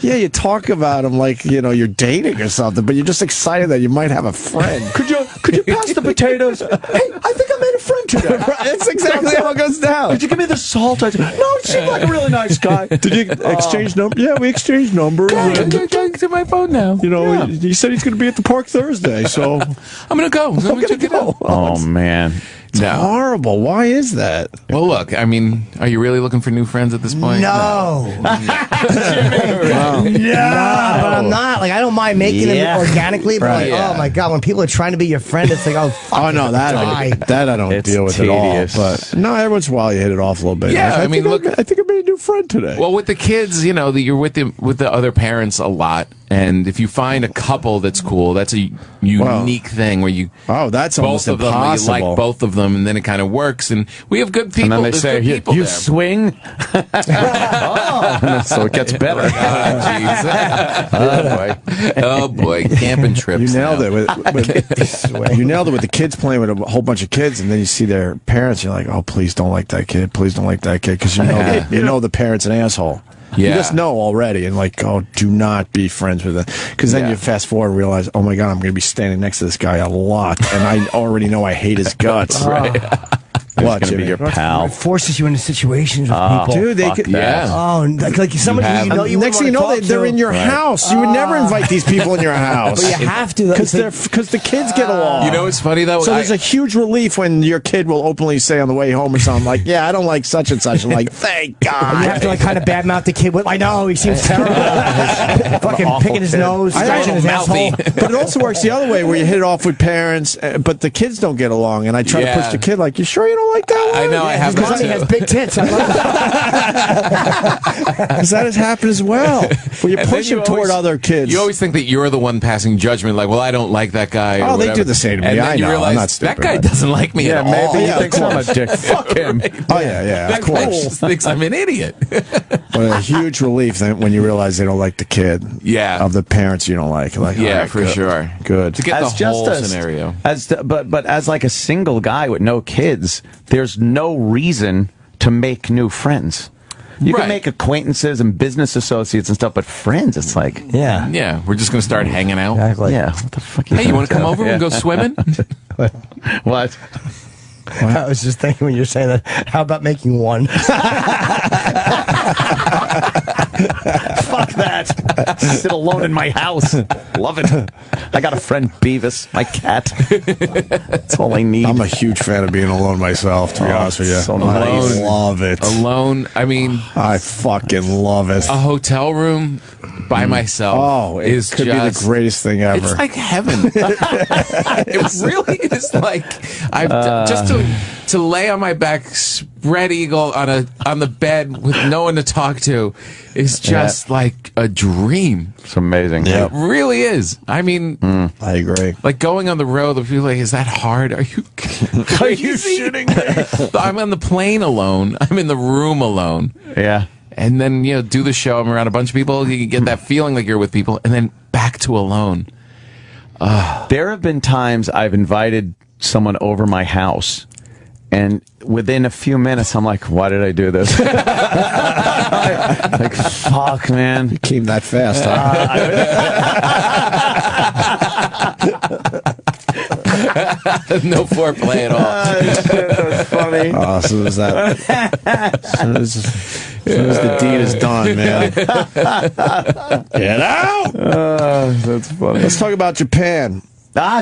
Yeah, you talk about him like you're dating or something, but you're just excited that you might have a friend. Could you pass the potatoes? Hey, I think I made a friend today. That's exactly how it goes down. Did you give me the salt? No, it seemed like a really nice guy. Did you exchange numbers? Yeah, we exchanged numbers. I'm going to my phone now. He said he's going to be at the park Thursday, so I'm going to go. I'm going to go. Oh, man. It's horrible. Why is that? Well, look, I mean, are you really looking for new friends at this point? No. Wow. No, but I'm not. I don't mind making them organically, but oh my God, when people are trying to be your friend, it's like, oh, fuck. Oh, no, that I don't deal with tedious. at all. But no, every once in a while you hit it off a little bit. Yeah, I think I made a new friend today. Well, with the kids, you're with the other parents a lot. And if you find a couple that's cool, that's a unique thing where you that's both almost of them, impossible. You like both of them, and then it kind of works. And we have good people. And then they There's say, good people you there. swing? So it gets better. Oh, boy. Camping trips. You nailed it. You nailed it with the kids playing with a whole bunch of kids, and then you see their parents. You're like, oh, please don't like that kid. Please don't like that kid. Because you know the parent's an asshole. Yeah. You just know already, and do not be friends with them. Because then you fast forward and realize, oh my God, I'm going to be standing next to this guy a lot, and I already know I hate his guts. Who's going to be your pal? It forces you into situations with people. Dude, they could. Yeah. Oh, like somebody you next thing you know, they're in your house. You would never invite these people in your house. But you have to. Because the kids get along. You know what's funny, though? So there's a huge relief when your kid will openly say on the way home or something like, yeah, I don't like such and such. I'm like, thank God. And you have to kind of badmouth the kid. I know, he seems terrible. Fucking picking his nose, scratching his asshole. But it also works the other way where you hit it off with parents, but the kids don't get along. And I try to push the kid like, you sure you don't like that one? I know, I have to. Because he has big tits. I love that. Because that has happened as well. Where you push him toward other kids. You always think that you're the one passing judgment, like, well, I don't like that guy. Oh, they do the same to me. And then I you know. realize I'm not stupid, that guy doesn't like me at all. Maybe he thinks I'm a dick. Fuck him. Oh, yeah, of course. That guy just thinks I'm an idiot. But a huge relief then when you realize they don't like the kid. Yeah. Of the parents you don't like. Yeah, right, for good. sure. Good. To get the whole scenario. But as like a single guy with no kids, there's no reason to make new friends. You can make acquaintances and business associates and stuff, but friends, it's like, yeah, we're just going to start hanging out. Exactly. Yeah, what the fuck? Hey, you want to come over and go swimming? What? I was just thinking when you're saying that, how about making one? Fuck that. Sit alone in my house. Love it. I got a friend, Beavis, my cat. That's all I need. I'm a huge fan of being alone myself, to be honest with you. So I love it. Alone, I mean... I fucking love it. A hotel room by myself it could be the greatest thing ever. It's like heaven. It really is like... just to lay on my back, spread eagle on the bed with no one to talk to is just like a dream. It's amazing. It really is. I mean, I agree. Like going on the road, the people are like, is that hard? Are you shitting me? I'm on the plane alone. I'm in the room alone. Yeah. And then, do the show. I'm around a bunch of people. You get that feeling like you're with people. And then back to alone. There have been times I've invited someone over my house, And within a few minutes, I'm like, why did I do this? Like, fuck, man. You came that fast, huh? No foreplay at all. That's funny. Oh, as soon as the deed is done, man. Get out! That's funny. Let's talk about Japan.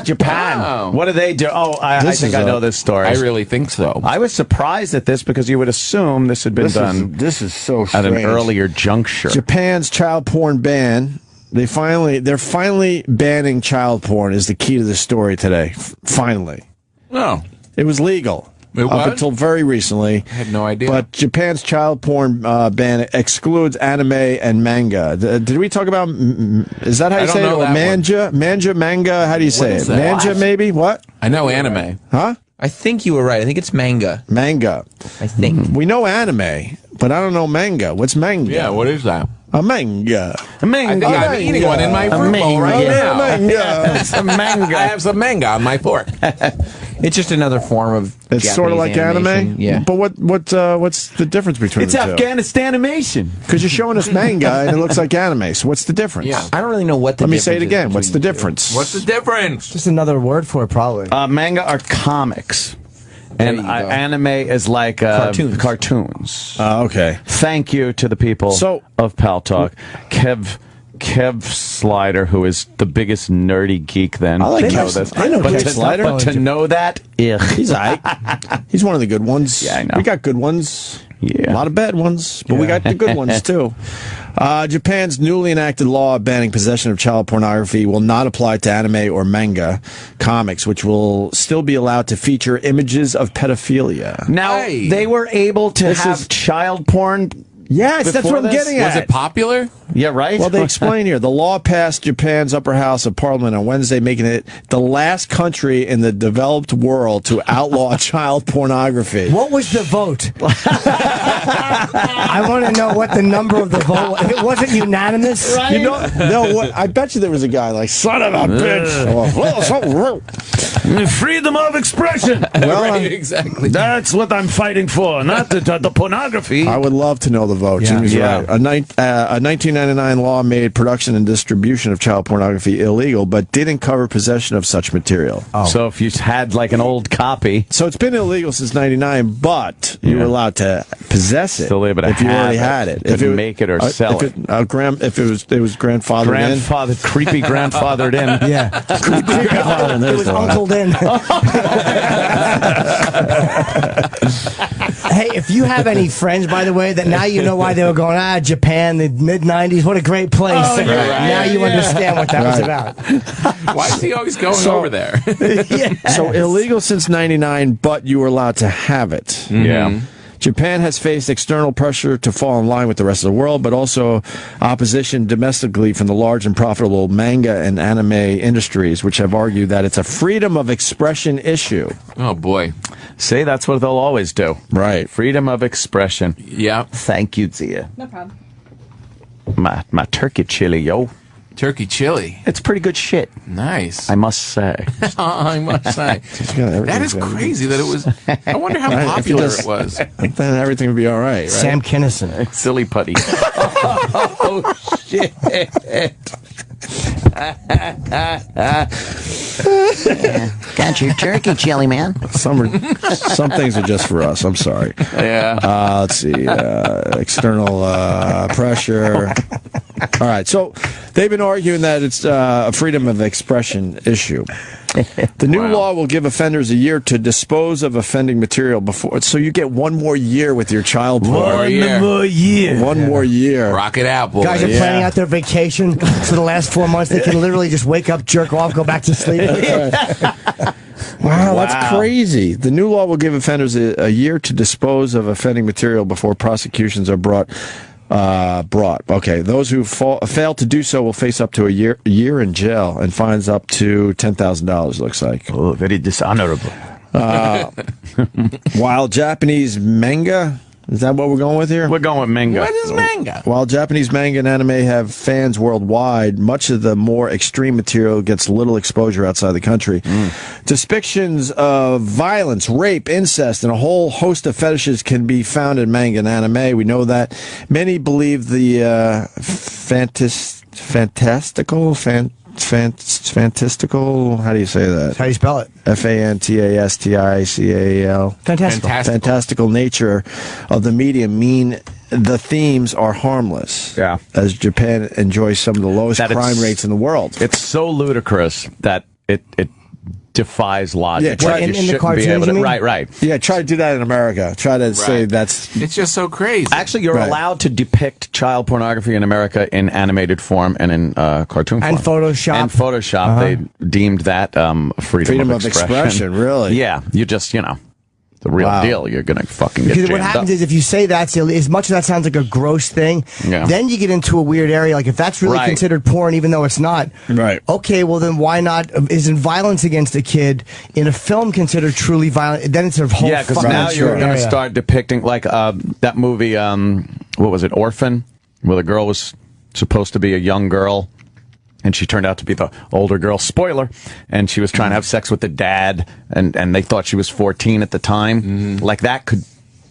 Japan. Wow. What do they do? Oh, I think I know this story. I really think so. I was surprised at this because you would assume this had been done This is so at strange. an earlier juncture. Japan's child porn ban. They're finally banning child porn is the key to the story today. Finally. No. It was legal. It Up was? until very recently. I had no idea. But Japan's child porn ban excludes anime and manga. Did we talk about, is that how you say it? Or manga? Manga? How do you say it? Manga, maybe? What? I know anime. Huh? I think you were right. I think it's manga. Manga. I think. We know anime, but I don't know manga. What's manga? Yeah, what is that? A manga. A manga. I think I'm eating one in my fruit bowl right now. Manga. It's a manga. I have some manga on my fork. It's just another form of It's Japanese sort of like animation. anime? Yeah. But what's the difference between It's the two? Afghanistan animation. Because you're showing us manga and it looks like anime. So what's the difference? Yeah. I don't really know what the Let me difference say it is again. What's the between difference? What's the difference? Just another word for it, probably. Manga are comics. And you go. anime is like cartoons. Okay. Thank you to the people of Pal Talk. Kev Slider, who is the biggest nerdy geek then. I like to know Kev. this. I know but Kev to, Slider. But to know that, He's all right. He's one of the good ones. Yeah, I know. We got good ones. Yeah. A lot of bad ones, but we got the good ones too. Japan's newly enacted law banning possession of child pornography will not apply to anime or manga comics, which will still be allowed to feature images of pedophilia. Now, they were able to have child porn. Yes, that's what I'm getting at. Was it popular? Yeah, right? Well, they explain here. The law passed Japan's upper house of parliament on Wednesday, making it the last country in the developed world to outlaw child pornography. What was the vote? I want to know what the number of the vote was. It wasn't unanimous. Right? You know, no, what, I bet you there was a guy like, son of a bitch. Freedom of expression. Well, right, exactly. That's what I'm fighting for, not the pornography. I would love to know the vote. Yeah. Jimmy's Yeah. right. A 1999 law made production and distribution of child pornography illegal, but didn't cover possession of such material. So if you had like an old copy. So it's been illegal since 99, but you were allowed to possess it Still able to if you have already it. had it. Couldn't make it or sell if it was grandfathered in. Creepy grandfathered in. Yeah. Grandfathered in. It was uncled in. Hey, if you have any friends, by the way, that now you know why they were going, Japan, the mid-90s, what a great place. Oh, yeah, now you understand what that was about. Why is he always going over there? So illegal since 99, but you were allowed to have it. Yeah. Japan has faced external pressure to fall in line with the rest of the world, but also opposition domestically from the large and profitable manga and anime industries, which have argued that it's a freedom of expression issue. Oh, boy. See, that's what they'll always do. Right. Freedom of expression. Yeah. Thank you, Zia. No problem. My turkey chili, yo. Turkey chili. It's pretty good shit. Nice. I must say. I must say. That is crazy that it was. I wonder how popular it was. Then everything would be all right, right? Sam Kinison. Silly putty. Oh, shit. Got your turkey chili, man. Some things are just for us. I'm sorry. Yeah. Let's see. External pressure. All right. So they've been arguing that it's a freedom of expression issue. The new law will give offenders a year to dispose of offending material before. So you get one more year with your child porn. One more year. One more year. Rock it out, boy. Guys are planning out their vacation for the last 4 months. They can literally just wake up, jerk off, go back to sleep. Wow, that's crazy. The new law will give offenders a year to dispose of offending material before prosecutions are brought. Okay, those who fail to do so will face up to a year in jail and fines up to $10,000. Looks like. Oh, very dishonorable. While Japanese manga Is that what we're going with here? We're going with manga. What is manga? While Japanese manga and anime have fans worldwide, much of the more extreme material gets little exposure outside the country. Depictions of violence, rape, incest, and a whole host of fetishes can be found in manga and anime. We know that. Many believe the fantastical, how do you say that? How do you spell it? Fantastical. Fantastical nature of the medium mean the themes are harmless. Yeah. As Japan enjoys some of the lowest crime rates in the world. It's so ludicrous that it defies logic. Yeah, in the cartoons, you mean? Right. Yeah, try to do that in America. Try to say that's... It's just so crazy. Actually, you're allowed to depict child pornography in America in animated form and in cartoon form. And Photoshop. And Photoshop. They deemed that freedom of expression. Really? Yeah. You just, the real deal. You're going to fucking get Because jammed what happens up. is if you say that's as much as that sounds like a gross thing, then you get into a weird area. Like if that's really considered porn, even though it's not. Right. Okay, well then why not? Isn't violence against a kid in a film considered truly violent? Then it's a whole because now you're going to start depicting like that movie. What was it? Orphan, where the girl was supposed to be a young girl. And she turned out to be the older girl. Spoiler. And she was trying to have sex with the dad, and they thought she was 14 at the time. Like, that could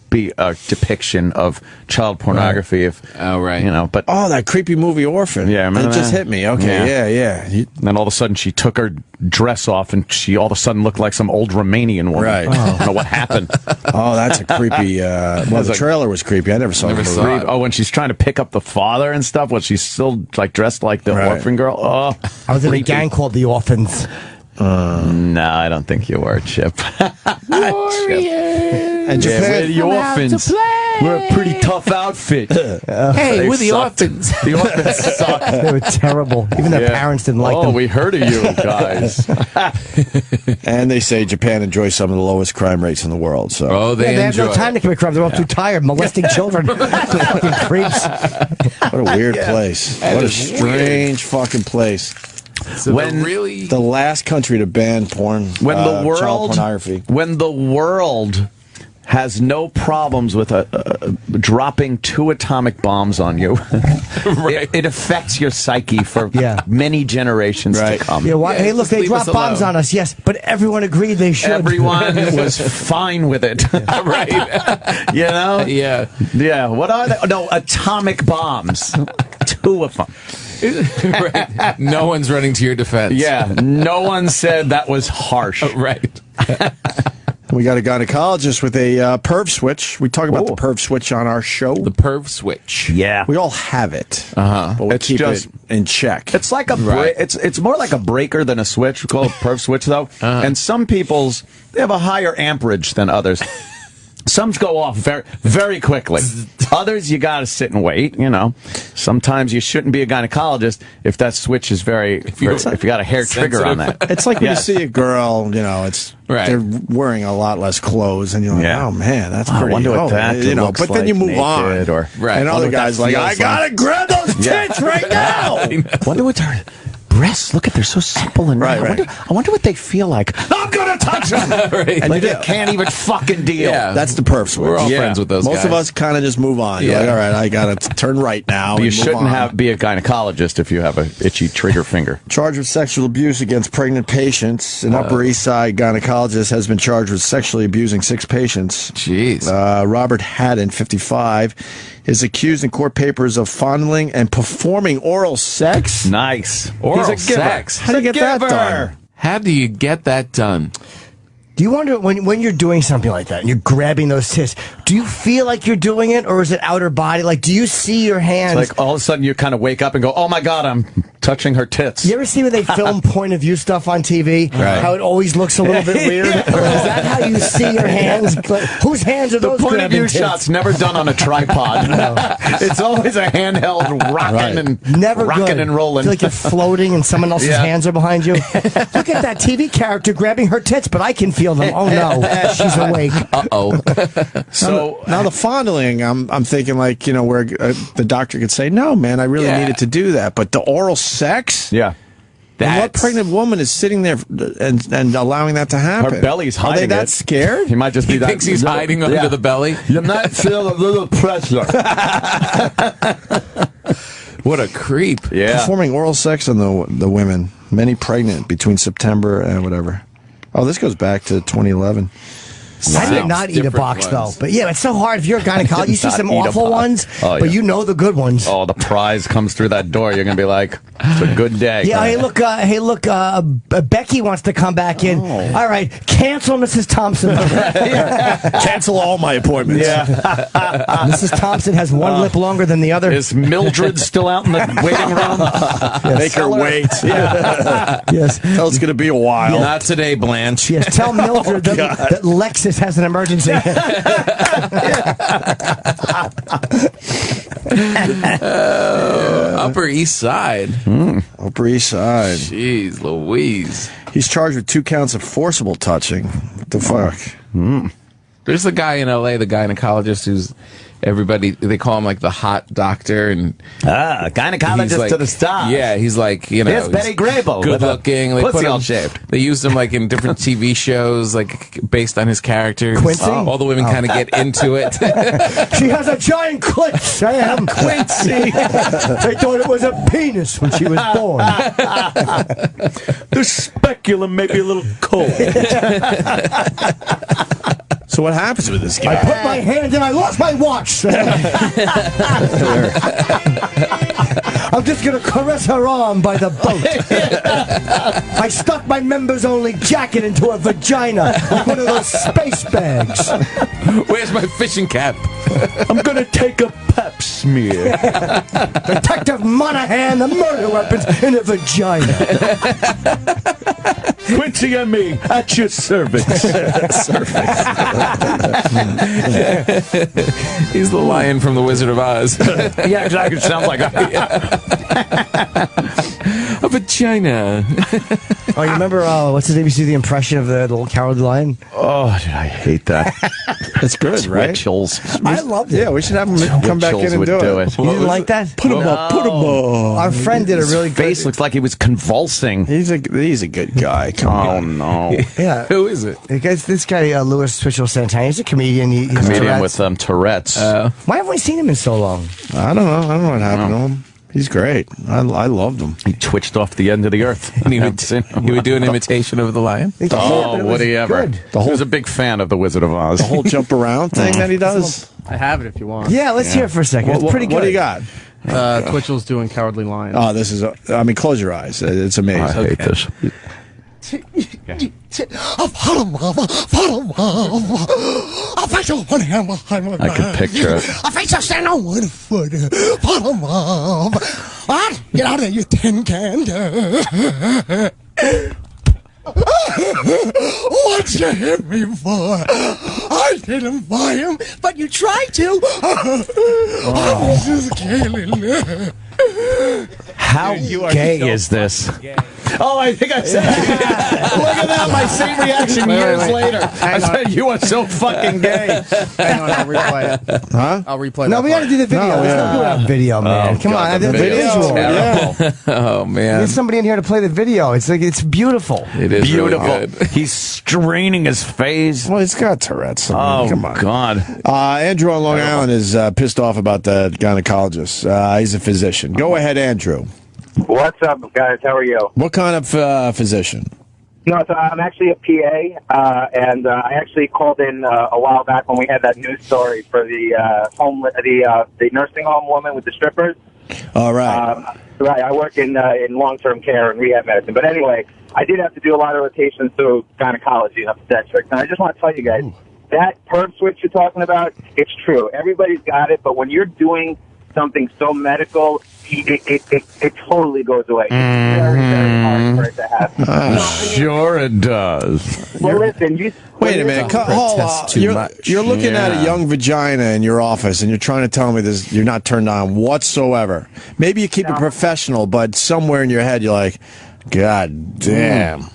be a depiction of child pornography if... Oh, right. But... Oh, that creepy movie Orphan. Yeah, remember that? Just hit me. Okay, yeah. And then all of a sudden she took her dress off, and she all of a sudden looked like some old Romanian woman. Right. I don't know what happened. Oh, that's a creepy... well, the trailer was creepy. I never saw the movie. Oh, when she's trying to pick up the father and stuff, when she's still like dressed like the orphan girl. Oh, I was in a gang called the Orphans. No, I don't think you were, Chip. And Japan, we're the orphans. We're a pretty tough outfit. Hey, we're the orphans. The orphans suck. They were terrible. Even their parents didn't like them. Oh, we heard of you guys. And they say Japan enjoys some of the lowest crime rates in the world. So they have no time to commit crimes. They're all too tired molesting children. Fucking creeps. What a weird place. What a strange fucking place. So when the last country to ban porn, when the world, child pornography, when the world has no problems with dropping 2 atomic bombs on you, it affects your psyche for many generations to come. Yeah, hey, look, they dropped bombs on us, yes, but everyone agreed they should. Everyone was fine with it. Right. Yeah. What are they? No, atomic bombs. 2 of them. Right. No one's running to your defense. Yeah, no one said that was harsh. Right. We got a gynecologist with a perv switch. We talk about the perv switch on our show. The perv switch. Yeah. We all have it. Uh-huh. But we keep it in check. It's like it's more like a breaker than a switch. We call it perv switch, though. And some people's, they have a higher amperage than others. Some go off very, very quickly. Others, you got to sit and wait, Sometimes you shouldn't be a gynecologist if that switch is if you got a hair trigger on that. It's like when you see a girl, they're wearing a lot less clothes, and you're like, oh, man, that's pretty. I wonder what that looks but then you move on. And other guys like, I got to grab those tits right now. Wonder what their breasts, look at, they're so supple and I wonder what they feel like. I'm going to touch them! And you just can't even fucking deal. Yeah. That's the perv switch. We're all friends with those guys. Most of us kind of just move on. You're like, all right, I got to turn right now. But you shouldn't be a gynecologist if you have an itchy trigger finger. Charged with sexual abuse against pregnant patients. An Upper East Side gynecologist has been charged with sexually abusing 6 patients. Jeez. Robert Haddon, 55, is accused in court papers of fondling and performing oral sex. Nice. Oral sex. How do you get that done? How do you get that done? Do you wonder, when you're doing something like that and you're grabbing those tits, do you feel like you're doing it, or is it outer body? Like, do you see your hands? It's like all of a sudden you kind of wake up and go, oh my God, I'm touching her tits. You ever see when they film point of view stuff on TV? Right. How it always looks a little bit weird? Or is that how you see your hands? Whose hands are those? The point of view tits? shot's never done on a tripod. It's always a handheld rocking and rolling. I feel like you're floating and someone else's hands are behind you. Look at that TV character grabbing her tits, but I can feel them. Oh no, she's awake. Uh-oh. So now the fondling, I'm thinking like, where the doctor could say, no, man, I really needed to do that. But the oral sex? Yeah. And what pregnant woman is sitting there and allowing that to happen? Her belly's hiding. Are they that scared? He might just be He thinks he's hiding under the belly. You might feel a little pressure. What a creep. Yeah. Performing oral sex on the women. Many pregnant between September and whatever. Oh, this goes back to 2011. I did not eat a box, though. But yeah, it's so hard if you're a gynecologist. You see some awful ones, but you know the good ones. Oh, the prize comes through that door. You're going to be like, it's a good day. Yeah, hey, look, Becky wants to come back in. All right, cancel Mrs. Thompson. Cancel all my appointments. Yeah. Mrs. Thompson has one lip longer than the other. Is Mildred still out in the waiting room? Yes. Make her wait. Yeah. Yes. Tell it's going to be a while. Not today, Blanche. Yes, tell Mildred that Lexus has an emergency. Upper East Side. Upper East Side. Jeez Louise. He's charged with 2 counts of forcible touching. What the fuck? There's a guy in L.A., the gynecologist who's everybody, they call him like the hot doctor. And gynecologist like, to the stars. Yeah, he's like, you know. Here's Betty Grable. Good looking. They pussy put him, all shaved. They used him like in different TV shows, like based on his character. Quincy? All the women kind of get into it. She has a giant clit, Sam. Quincy. They thought it was a penis when she was born. The speculum may be a little cold. So what happens with this guy? I put my hand and I lost my watch, Sam. I'm just going to caress her arm by the boat. I stuck my members-only jacket into her vagina like one of those space bags. Where's my fishing cap? I'm going to take a pep smear. Detective Monahan, the murder weapons in a vagina. Quincy and me, at your cervix. He's the lion from The Wizard of Oz. Yeah, exactly. Sounds like a vagina. Oh, you remember, what's his name? You see the impression of the little cowardly lion? Oh, dude, I hate that. It's good, right? Twitchell's. I loved it. Yeah, we should have him come back in and do it. You didn't like that? Put him up, put him up. Our friend did a really good... His face looks like he was convulsing. He's a good guy. Come on. No. Yeah. Who is it? This guy, Louis Twitchell Santana, he's a comedian. He's Comedian with Tourette's. Why haven't we seen him in so long? I don't know. I don't know what happened to him. He's great. I loved him. He twitched off the end of the earth. And he would do an imitation of the lion. Oh, would he ever? He was a big fan of The Wizard of Oz. The whole jump around thing that he does. I have it if you want. Yeah, let's hear it for a second. It's pretty good. What do you got? Twitchell's doing Cowardly Lion. Oh, this is, close your eyes. It's amazing. I hate this. I can picture it. I face a stand on 1 foot. What? Get out of there, you tin can. What'd you hit me for? I didn't buy him, but you tried to. I was just kidding. How gay is this? Oh, I think I said that. Look at that, my same reaction years later. I said, you are so fucking gay. Hang on, I'll replay it. Huh? I'll replay No, we got to do the video. No, Let's not do that video, man. Come on, the visual. Yeah. Oh, man. There's somebody in here to play the video. It's like it's beautiful. It is Beautiful. really good. He's straining his face. Well, he's got Tourette's. Oh, come on. God. Andrew on Long Island is pissed off about the gynecologist. He's a physician. Go ahead, Andrew. What's up, guys? How are you? What kind of physician? No, so I'm actually a PA, and I actually called in a while back when we had that news story for the the nursing home woman with the strippers. All right. Right. I work in long-term care and rehab medicine, but anyway, I did have to do a lot of rotations through gynecology and obstetrics, and I just want to tell you guys that perp switch you're talking about, it's true. Everybody's got it, but when you're doing something so medical, it totally goes away. It's very, very hard for it to happen. Sure it does. Well, listen, Wait a minute. Hold on. You're looking at a young vagina in your office, and you're trying to tell me this. You're not turned on whatsoever. Maybe you keep it professional, but somewhere in your head, you're like, God damn.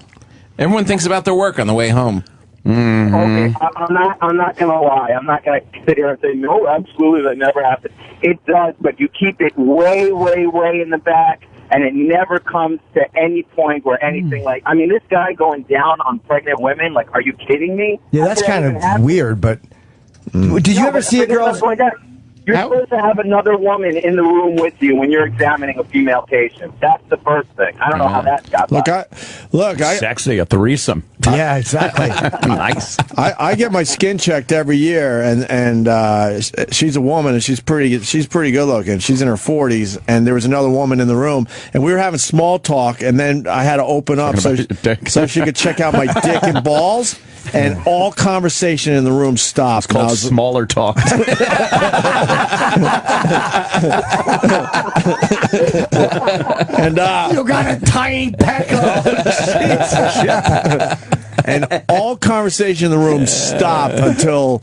Everyone thinks about their work on the way home. Okay, I'm not gonna lie. I'm not gonna sit here and say no. Absolutely, that never happened. It does, but you keep it way, way, way in the back. and it never comes to any point where anything like, I mean, this guy going down on pregnant women, like, are you kidding me? Yeah, that's kind of weird, but did you ever see a girl? You're supposed to have another woman in the room with you when you're examining a female patient. That's the first thing. I don't know how that got by. Sexy, a threesome. Yeah, exactly. Nice. I get my skin checked every year, and she's a woman, and she's pretty good looking. She's in her 40s, and there was another woman in the room, and we were having small talk, and then I had to open up so she could check out my dick and balls. And all conversation in the room stopped. It's called smaller talk. And you got a tiny peck and all conversation in the room stopped until,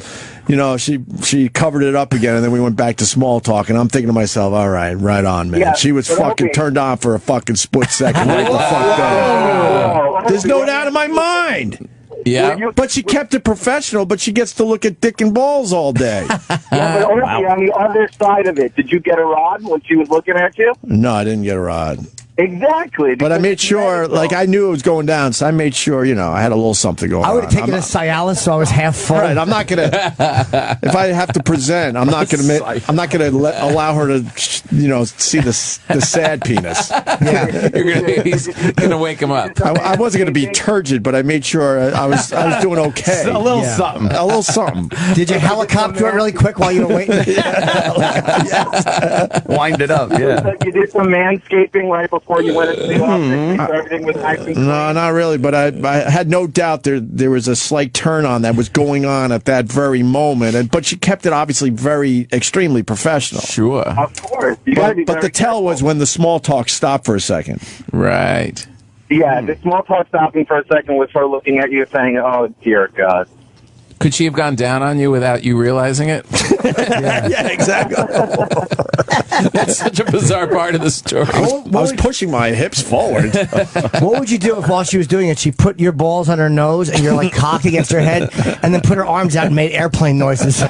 she covered it up again, and then we went back to small talk. And I'm thinking to myself, all right, right on, man. Yeah, she was fucking turned on for a fucking split second. Right the fuck there. There's no doubt in my mind. Yeah, but she kept it professional, but she gets to look at dick and balls all day. Yeah, but on the other side of it, did you get a rod when she was looking at you? No, I didn't get a rod. Exactly. But I made sure, I knew it was going down, so I made sure, I had a little something going on. I would have taken a Cialis, so I was half full. Right, I'm not gonna. If I have to present, I'm not gonna allow her to, see the sad penis. Yeah, he's gonna wake him up. I wasn't gonna be turgid, but I made sure I was doing okay. A little something. A little something. Did you helicopter it really quick while you were waiting? Wind it up. Yeah. You did some manscaping right before you went into the office. Everything was nice and clean. No, not really, but I had no doubt there was a slight turn on that was going on at that very moment, but she kept it obviously extremely professional. Sure. Of course. You gotta be but the tell was when the small talk stopped for a second. Right. Yeah, the small talk stopping for a second was her looking at you saying, oh, dear God. Could she have gone down on you without you realizing it? Yeah, exactly. That's such a bizarre part of the story. I was pushing my hips forward. What would you do if while she was doing it, she put your balls on her nose and you're like cocked against her head, and then put her arms out and made airplane noises?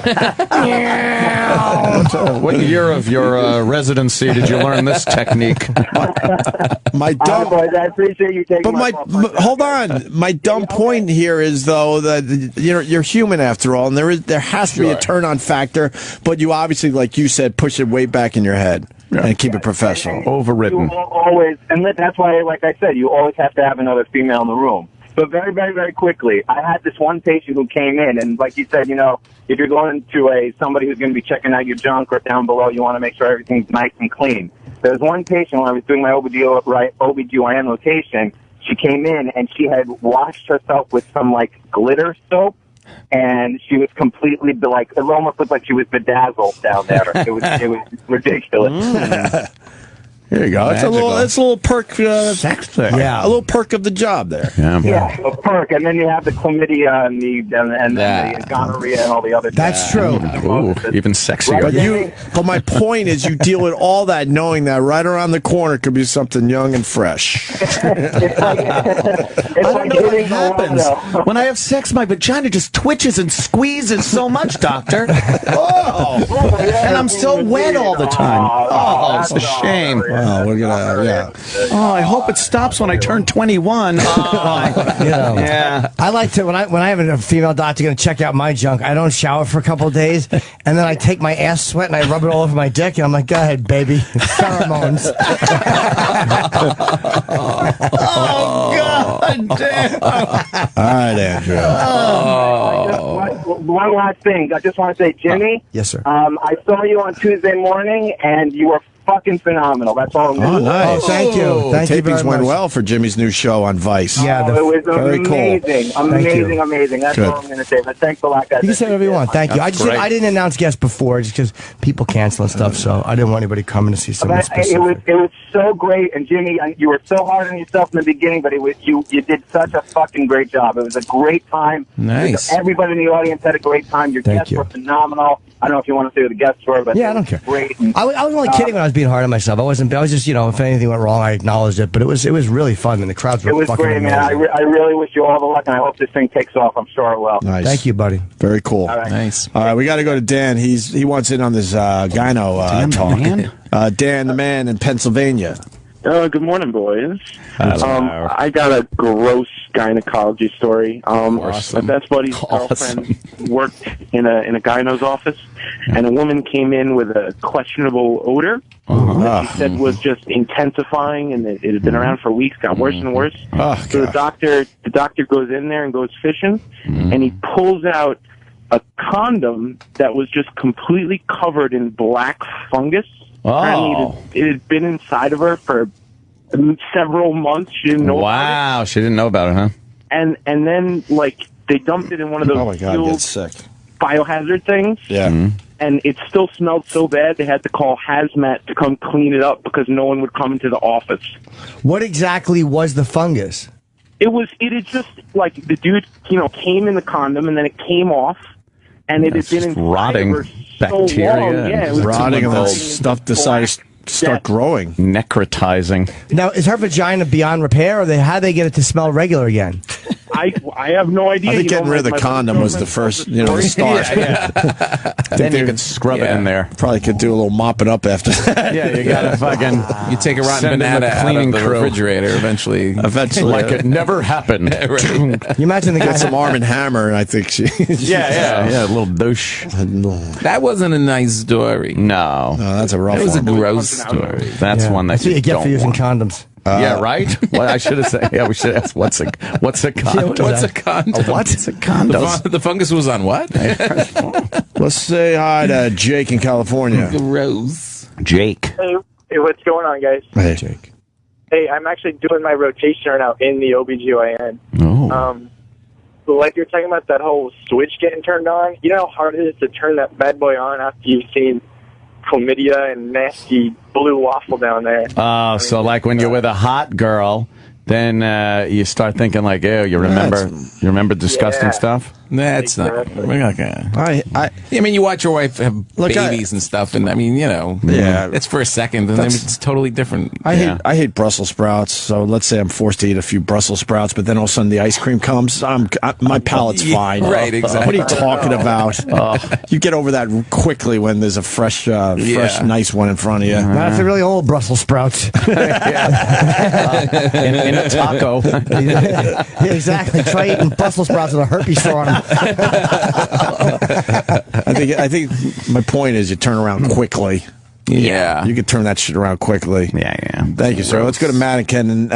What year of your residency did you learn this technique? My dumb. Boys, I appreciate you taking hold on. My dumb point here is though that you're human after all, and there has to be a turn on factor, but you obviously, like you said, push it way back in your head and keep it professional. Overridden. You always, and that's why, like I said, you always have to have another female in the room. But very, very, very quickly, I had this one patient who came in, and like you said, if you're going to somebody who's going to be checking out your junk or down below, you want to make sure everything's nice and clean. There's one patient when I was doing my OBGYN rotation, she came in and she had washed herself with some glitter soap. And she was completely it almost looked like she was bedazzled down there. It was ridiculous. There you go. It's a little perk. Sex thing. Yeah, a little perk of the job there. Yeah, a perk, and then you have the chlamydia and the gonorrhea and all the other. That's true. Ooh, even sexier. But my point is, you deal with all that, knowing that right around the corner could be something young and fresh. I don't know what happens. When I have sex, my vagina just twitches and squeezes so much, doctor. And I'm so wet all the time. Oh, it's a shame. Oh, we're gonna, Oh, I hope it stops when I turn 21. Yeah. I like to when I have a female doctor going to check out my junk. I don't shower for a couple of days, and then I take my ass sweat and I rub it all over my dick, and I'm like, "Go ahead, baby, pheromones." Oh God damn! All right, Andrew. One last thing, I just want to say, Jimmy. Yes, sir. I saw you on Tuesday morning, and you were fucking phenomenal. That's all I'm going to say. Nice. Oh, thank you. Thank you very Tapings went much. well for Jimmy's new show on Vice. Yeah, it was very amazing. cool. Amazing. That's all I'm going to say. But thanks a lot, guys. You can say whatever you want. Thank you. I didn't announce guests before just because people cancel and stuff, so I didn't want anybody coming to see something specific. It was so great, and Jimmy, you were so hard on yourself in the beginning, but you did such a fucking great job. It was a great time. Nice. Everybody in the audience had a great time. Your guests were phenomenal. I don't know if you want to say who the guests were, but yeah, I don't care. Great. I was only kidding when I was being hard on myself. I was just, if anything went wrong, I acknowledged it. But it was really fun, and the crowds were fucking great, amazing. man. I really wish you all the luck, and I hope this thing takes off. I'm sure it will. Nice. Thank you, buddy. Very cool. All right. Nice. All right, we got to go to Dan. He wants in on this gyno talk. Dan? Dan the man in Pennsylvania. Good morning, boys. I got a gross gynecology story. My best buddy's girlfriend worked in a gyno's office, and a woman came in with a questionable odor that she said was just intensifying, and it had been around for weeks, got worse and worse. So the doctor goes in there and goes fishing, and he pulls out a condom that was just completely covered in black fungus. Apparently it had been inside of her for several months. She didn't know about it. She didn't know about it, huh? And then, like, they dumped it in one of those sick biohazard things. Yeah. And it still smelled so bad they had to call hazmat to come clean it up because no one would come into the office. What exactly was the fungus? It had just, like, the dude, came in the condom and then it came off. And it had been rotting bacteria. So long. Yeah, it was rotting, and then stuff decided to start growing. Necrotizing. Now, is her vagina beyond repair, or how do they get it to smell regular again? I have no idea. I think getting rid of the condom was the first, the start. Then you could scrub it in there. Probably could do a little mopping up after. Yeah, you got to fucking. You take a rotten banana out of the refrigerator eventually. Like it never happened. You imagine the guy got some Arm and Hammer, and I think she. Yeah, a little douche. That wasn't a nice story. No, that's a rough one. That was a gross story. That's one that That's what you get for using condoms. Yeah, right. Well, I should have said. Yeah, we should ask. What's a condom? What's a condom? What's a condom? The fungus was on what? Let's say hi to Jake in California. Gross. Jake. Hey, what's going on, guys? Hey, Jake. Hey, I'm actually doing my rotation right now in the OBGYN. So like you're talking about that whole switch getting turned on. You know how hard it is to turn that bad boy on after you've seen chlamydia and nasty blue waffle down there. So like when you're with a hot girl, then you start thinking like, ew, you remember disgusting stuff? That's not. Okay. I mean, you watch your wife have babies and stuff, and I mean, it's for a second, and then it's totally different. I hate Brussels sprouts. So let's say I'm forced to eat a few Brussels sprouts, but then all of a sudden the ice cream comes. My palate's fine. Right, exactly. What are you talking about? You get over that quickly when there's a fresh, nice one in front of you. Not if they're really old Brussels sprouts. In a taco. Yeah, exactly. Try eating Brussels sprouts with a herpes sore on them. I think my point is you turn around quickly. Yeah. You can turn that shit around quickly. Yeah. Thank you, sir. Let's go to Matt in Connecticut.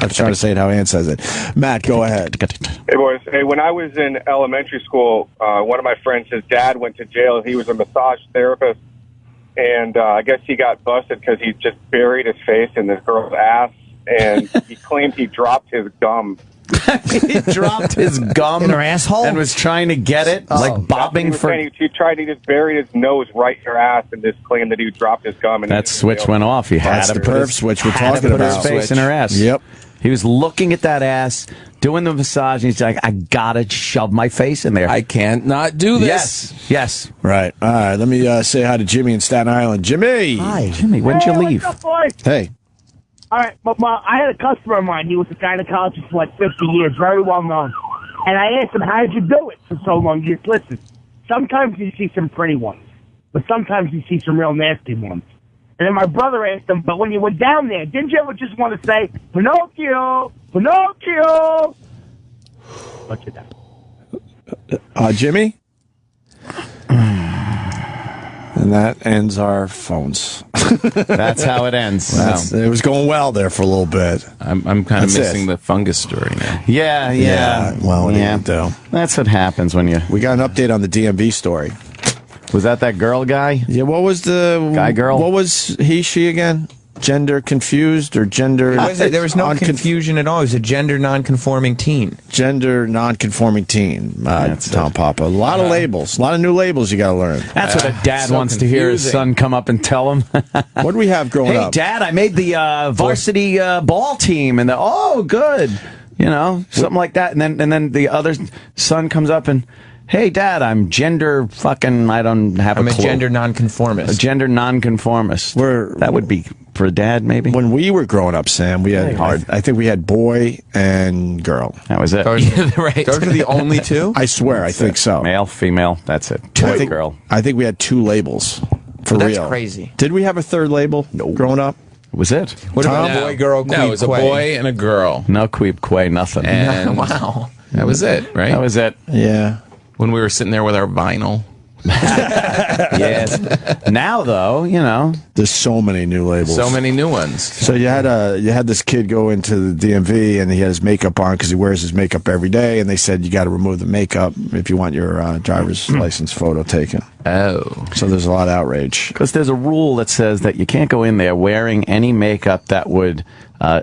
I'm trying to say it how Ann says it. Matt, go ahead. Hey, boys. Hey, when I was in elementary school, one of my friends, his dad went to jail. He was a massage therapist. And I guess he got busted because he just buried his face in this girl's ass. And he claimed he dropped his gum. He dropped his gum in her asshole and was trying to get it, like bobbing for. He tried to just bury his nose right in her ass and just claimed that he dropped his gum. And that switch went off. He had the perv switch we're talking about. His face in her ass. Yep. He was looking at that ass, doing the massage, and he's like, "I gotta shove my face in there. I can't not do this." Yes. Right. All right. Let me say hi to Jimmy in Staten Island. Jimmy. Hi, Jimmy. When did you leave? What's up, boys? Hey. All right, but I had a customer of mine. He was a gynecologist for like 50 years, very well known. And I asked him, how did you do it for so long? He goes, listen, sometimes you see some pretty ones, but sometimes you see some real nasty ones. And then my brother asked him, but when you went down there, didn't you ever just want to say, Pinocchio, Pinocchio? What's your dad? Jimmy? And that ends our phones. That's how it ends. It was going well there for a little bit. I'm kind of missing the fungus story now. Yeah. Well, do. That's what happens when you. We got an update on the DMV story. Was that girl guy? Yeah. What was the guy girl? What was she again? Gender confused or gender? There was no confusion at all. It was a gender non-conforming teen. Gender non-conforming teen. Tom Papa. A lot of labels. A lot of new labels you got to learn. That's what a dad wants to hear his son come up and tell him. What do we have growing up? Hey, Dad, I made the varsity ball team, and good. Something like that, and then the other son comes up and. Hey, Dad, I'm gender fucking, I don't have a clue. I'm a gender nonconformist. A gender nonconformist. That would be for a dad, maybe? When we were growing up, Sam, we had I think we had boy and girl. That was it. Right. Those are the only two? I swear, I think so. Male, female, that's it. Boy, girl. I think we had two labels. For That's real. crazy. Did we have a third label growing up? Was it? What about No. boy, girl, No, it was a quay? boy and a girl. No queep, quay, nothing. And Wow. that was it, right? That was it. Yeah. When we were sitting there with our vinyl. Yes. Now, though, you know, there's so many new labels. So many new ones. So you had this kid go into the DMV and he had his makeup on because he wears his makeup every day, and they said you got to remove the makeup if you want your driver's license photo taken. Oh. So there's a lot of outrage. Because there's a rule that says that you can't go in there wearing any makeup that would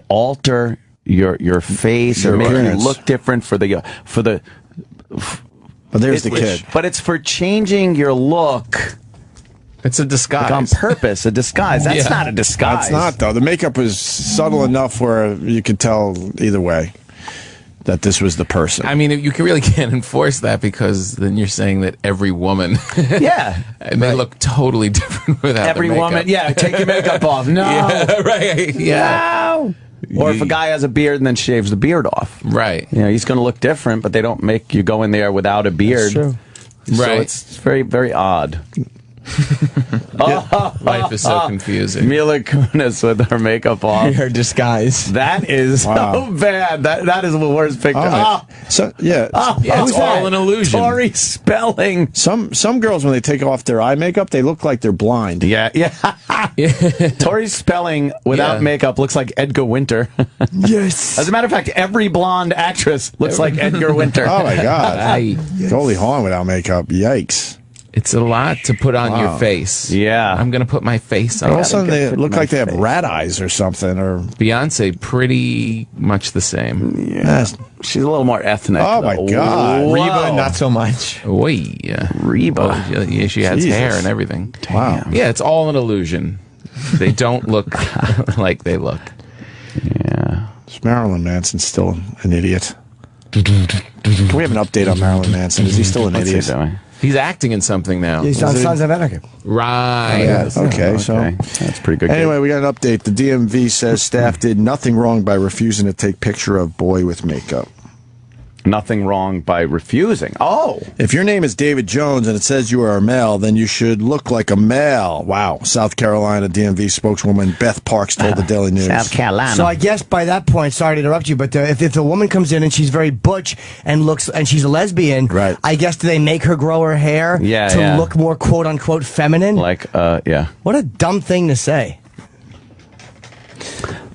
alter your face or make you look different for the. But there's the kid. But it's for changing your look. It's a disguise. Like on purpose, a disguise. That's not a disguise. That's not, though. The makeup was subtle enough where you could tell either way that this was the person. I mean, you really can't enforce that because then you're saying that every woman, yeah, and they look totally different without every the makeup. woman. Yeah, take your makeup off. No, yeah, right? Yeah. No. Or if a guy has a beard and then shaves the beard off, right? You know, he's going to look different, but they don't make you go in there without a beard. That's true. So Right. it's very, very odd. Life is so confusing. Mila Kunis with her makeup off. Her disguise. That is so bad. That is the worst picture. So yeah, Yeah, it's all an illusion. Tori Spelling. Some girls, when they take off their eye makeup, they look like they're blind. Yeah. Tori Spelling without makeup looks like Edgar Winter. Yes. As a matter of fact, every blonde actress looks like Edgar Winter. Oh my God. Goldie Hawn without makeup. Yikes. It's a lot to put on your face. Yeah. I'm going to put my face on. All of a sudden, they look like they have rat eyes or something. Or Beyonce, pretty much the same. Yeah. She's a little more ethnic. Oh, my God. Whoa. Reba, not so much. Oy. Reba. Oh, yeah, she has Jesus. hair and everything. Wow. Yeah, it's all an illusion. They don't look like they look. Yeah. Marilyn Manson's still an idiot. Can we have an update on Marilyn Manson? Is he still an idiot? He's acting in something now. He's on Sons of Anarchy. Right. Okay, so that's pretty good. Anyway, we got an update. The DMV says staff did nothing wrong by refusing to take picture of boy with makeup. Nothing wrong by refusing. Oh. If your name is David Jones and it says you are a male, then you should look like a male. Wow. South Carolina DMV spokeswoman Beth Parks told the Daily News. South Carolina. So I guess by that point, sorry to interrupt you, but if the woman comes in and she's very butch and she's a lesbian, right? I guess do they make her grow her hair to look more quote unquote feminine? Like, yeah. What a dumb thing to say.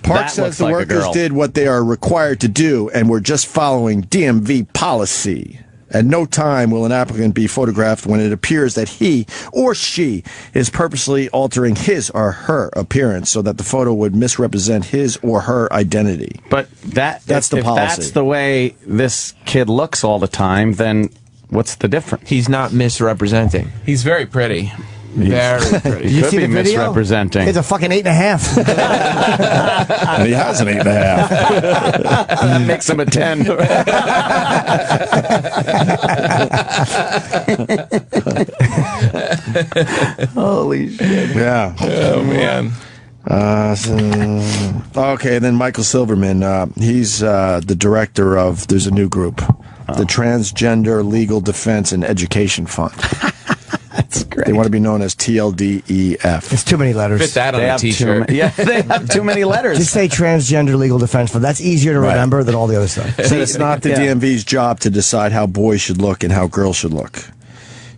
Park says the workers did what they are required to do and were just following DMV policy. At no time will an applicant be photographed when it appears that he or she is purposely altering his or her appearance so that the photo would misrepresent his or her identity. But that's the policy. If that's the way this kid looks all the time, then what's the difference? He's not misrepresenting. He's very pretty. Very pretty. You Could see be the video? misrepresenting. It's a fucking 8.5. And he has an 8.5. That makes him a 10. Holy shit. Yeah. Oh, man. Okay, then Michael Silverman, he's the director of, there's a new group, the Transgender Legal Defense and Education Fund. That's great. They want to be known as TLDEF. It's too many letters. Fit that on a t-shirt. Yeah, they have too many letters. Just say Transgender Legal Defense Fund. That's easier to remember than all the other stuff. So it's not the DMV's job to decide how boys should look and how girls should look.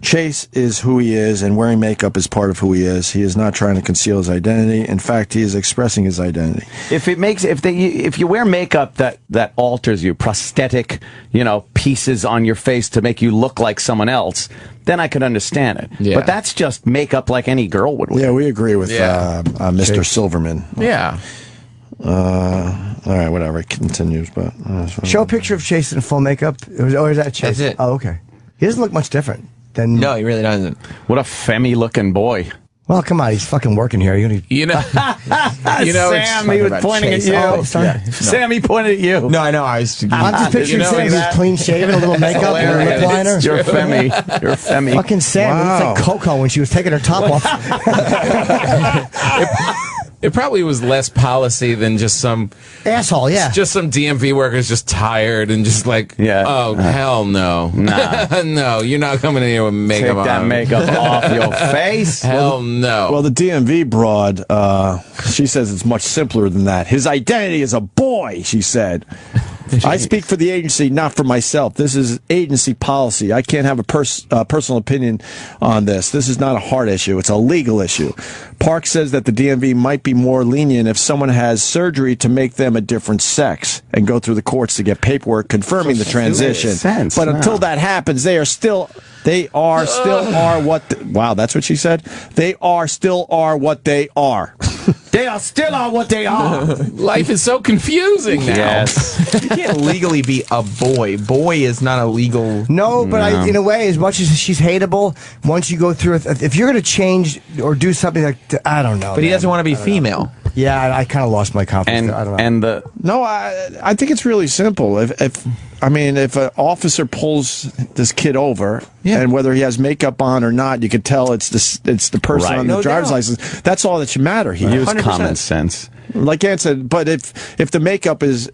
Chase is who he is, and wearing makeup is part of who he is. He is not trying to conceal his identity. In fact, he is expressing his identity. If you wear makeup that alters you, prosthetic, pieces on your face to make you look like someone else, then I could understand it. Yeah. But that's just makeup like any girl would wear. Yeah, we agree with Mr. Chase. Silverman. Yeah. All right, whatever. It continues, but show a picture of Chase in full makeup, or is that Chase? That's it. Oh, okay. He doesn't look much different. No, he really doesn't. What a femmy-looking boy. Well, come on, he's fucking working here. Sam, he was pointing at you. Oh, sorry. Yeah. Sam, he pointed at you. No, I know. I was. I'm just picturing Sam. He's clean shaven, a little makeup, and a lip liner. You're Femi. You're Femi. Fucking Sam. Wow. It's like Coco when she was taking her top off. It probably was less policy than just some asshole. Yeah, just some DMV workers just tired and just like, oh hell no, nah, no, you're not coming in here with makeup on. Take that makeup off your face. Hell no. Well, the DMV broad, she says it's much simpler than that. His identity is a boy, she said. I speak for the agency, not for myself. This is agency policy. I can't have a personal opinion on this. This is not a hard issue. It's a legal issue. Park says that the DMV might be more lenient if someone has surgery to make them a different sex and go through the courts to get paperwork confirming the transition. But until that happens, they still are what... Wow, that's what she said? They still are what they are. They still are what they are. Life is so confusing now. Yes. You can't legally be a boy. Boy is not a legal... No, but in a way, as much as she's hateable, once you go through it, if you're going to change or do something like... I don't know. But he doesn't want to be female. Yeah, I kind of lost my confidence. I don't know. No, I think it's really simple. If an officer pulls this kid over, and whether he has makeup on or not, you could tell it's the person on the driver's license. That's all that should matter here. Use common sense. Like Ann said, but if the makeup is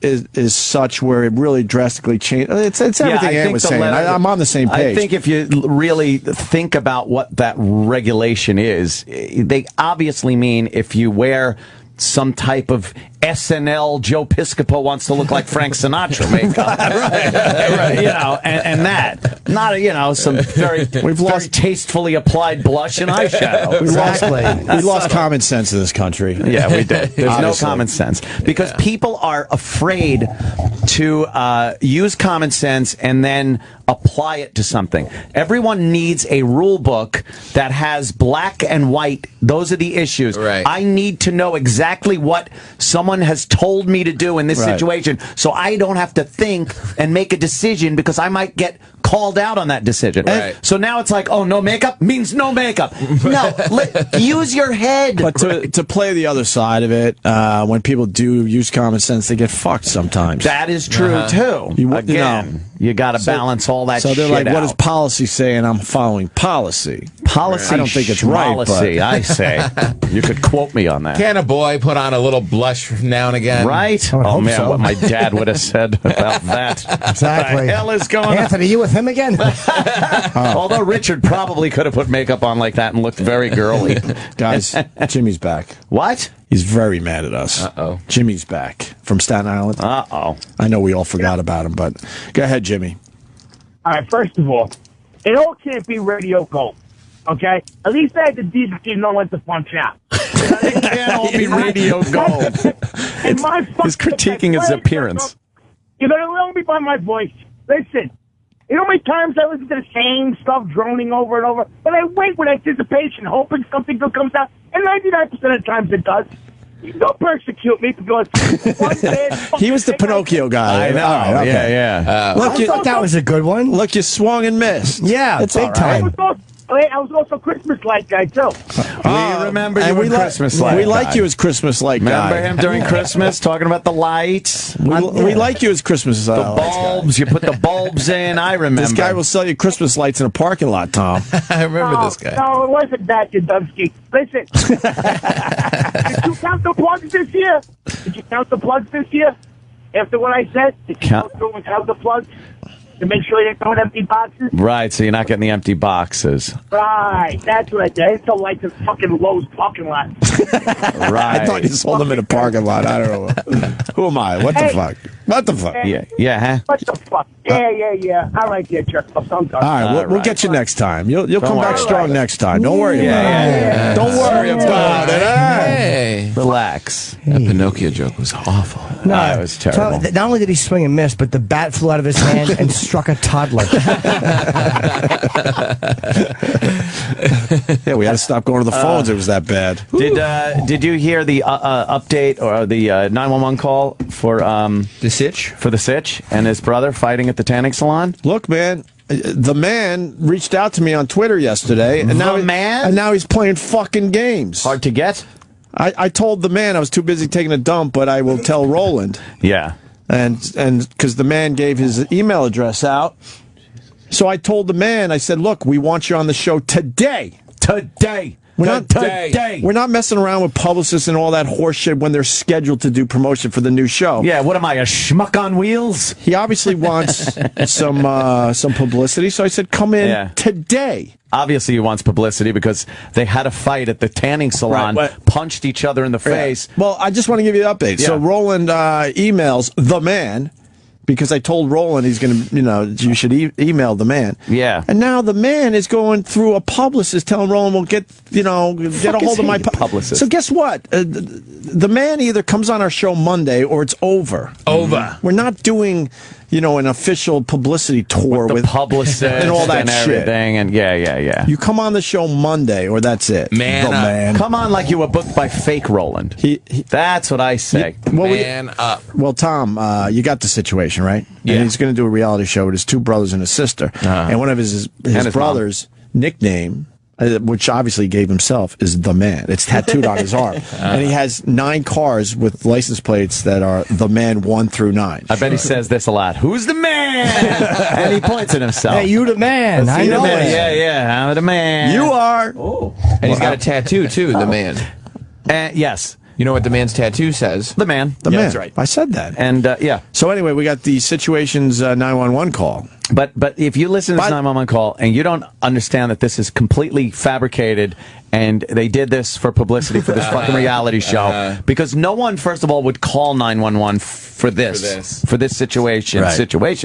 such where it really drastically changes, it's everything Ann was saying. I'm on the same page. I think if you really think about what that regulation is, they obviously mean if you wear some type of SNL Joe Piscopo wants to look like Frank Sinatra makeup, right. You know, and that, not some very tastefully applied blush and eyeshadow. We lost common sense in this country. Yeah, we did. There's no common sense because people are afraid to use common sense and then apply it to something. Everyone needs a rule book that has black and white. Those are the issues. Right. I need to know exactly what someone has told me to do in this situation, so I don't have to think and make a decision because I might get called out on that decision. Right. So now it's like, oh, no makeup means no makeup. No, use your head. But to play the other side of it, when people do use common sense, they get fucked sometimes. That is true, too. You got to balance all that shit. So they're like, out. what does policy say? And I'm following policy. Policy, I don't think it's right, but I say. You could quote me on that. Can a boy put on a little blush now and again? Right? Oh, man, what my dad would have said about that. Exactly. What the hell is going on? Anthony, you with him again? Although Richard probably could have put makeup on like that and looked very girly. Guys, Jimmy's back. What? He's very mad at us. Uh-oh. Jimmy's back from Staten Island. Uh-oh. I know we all forgot about him, but go ahead, Jimmy. All right, first of all, it all can't be radio gold, okay? At least I had the decency to know when to punch out. It can't all be radio gold. He's critiquing his appearance. You better learn me by my voice. Listen, you know how many times I listen to the same stuff droning over and over, but I wait with anticipation, hoping something good comes out, and 99% of the times it does. Don't persecute me because he was the Pinocchio guy. I know. Right, okay. Yeah. Look, I thought that was a good one. Look, you swung and missed. Yeah, it's big time. I was also a Christmas light guy too. We remember you as Christmas light. We like you as Christmas light guy. Remember him during Christmas talking about the lights? We like you as Christmas the bulbs. You put the bulbs in. I remember. This guy will sell you Christmas lights in a parking lot, Tom. I remember this guy. No, it wasn't that, you Dubsky. Listen, did you count the plugs this year? Did you count the plugs this year? After what I said, did you go through and count the plugs? To make sure you don't empty boxes? Right, so you're not getting the empty boxes. Right, that's what I did. I still like the fucking Lowe's parking lot. Right. I thought you sold them in a parking lot. I don't know. Who am I? What the fuck? What the fuck? Yeah, huh? What the fuck? Yeah. All right, yeah, jerk. All right, we'll get you next time. You'll come back strong next time. Don't worry about it. Don't worry about it. Hey. Relax. That Pinocchio joke was awful. No, it was terrible. So, not only did he swing and miss, but the bat flew out of his hand and struck a toddler. Yeah, we had to stop going to the phones. It was that bad. Did you hear the update or the 911 call for the Sitch? For the Sitch and his brother fighting at the tanning salon? Look, man. The man reached out to me on Twitter yesterday, and now he's playing fucking games. Hard to get. I told the man I was too busy taking a dump, but I will tell Roland. Yeah. And because the man gave his email address out. So I told the man, I said, look, we want you on the show today. Today. We're not messing around with publicists and all that horse shit when they're scheduled to do promotion for the new show. Yeah, what am I, a schmuck on wheels? He obviously wants some publicity, so I said, come in today. Obviously, he wants publicity because they had a fight at the tanning salon, punched each other in the face. Well, I just want to give you the update. So Roland emails the man, because I told Roland he's going to, you should email the man. Yeah. And now the man is going through a publicist telling Roland, well, get a hold of my publicist. So guess what? The man either comes on our show Monday or it's over. We're not doing, an official publicity tour with publicists and all that and shit. Everything. And yeah. You come on the show Monday or that's it. Man. Come on like you were booked by fake Roland. That's what I say. Man up. Well, Tom, you got the situation, right? Yeah. And he's going to do a reality show with his two brothers and a sister. And one of his brothers' nickname, which obviously he gave himself, is The Man. It's tattooed on his arm. And he has 9 cars with license plates that are The Man 1 through 9. I bet he says this a lot. Who's the man? And he points at himself. Hey, you the man. I know it. Yeah, I'm the man. You are. Oh. And he's got a tattoo, too, the man. Yes. You know what the man's tattoo says? The man. The man. That's right. I said that. And, So anyway, we got the Situations 911 call. But if you listen to this 911 call and you don't understand that this is completely fabricated and they did this for publicity for this fucking reality show, because no one, first of all, would call 911 for this situation.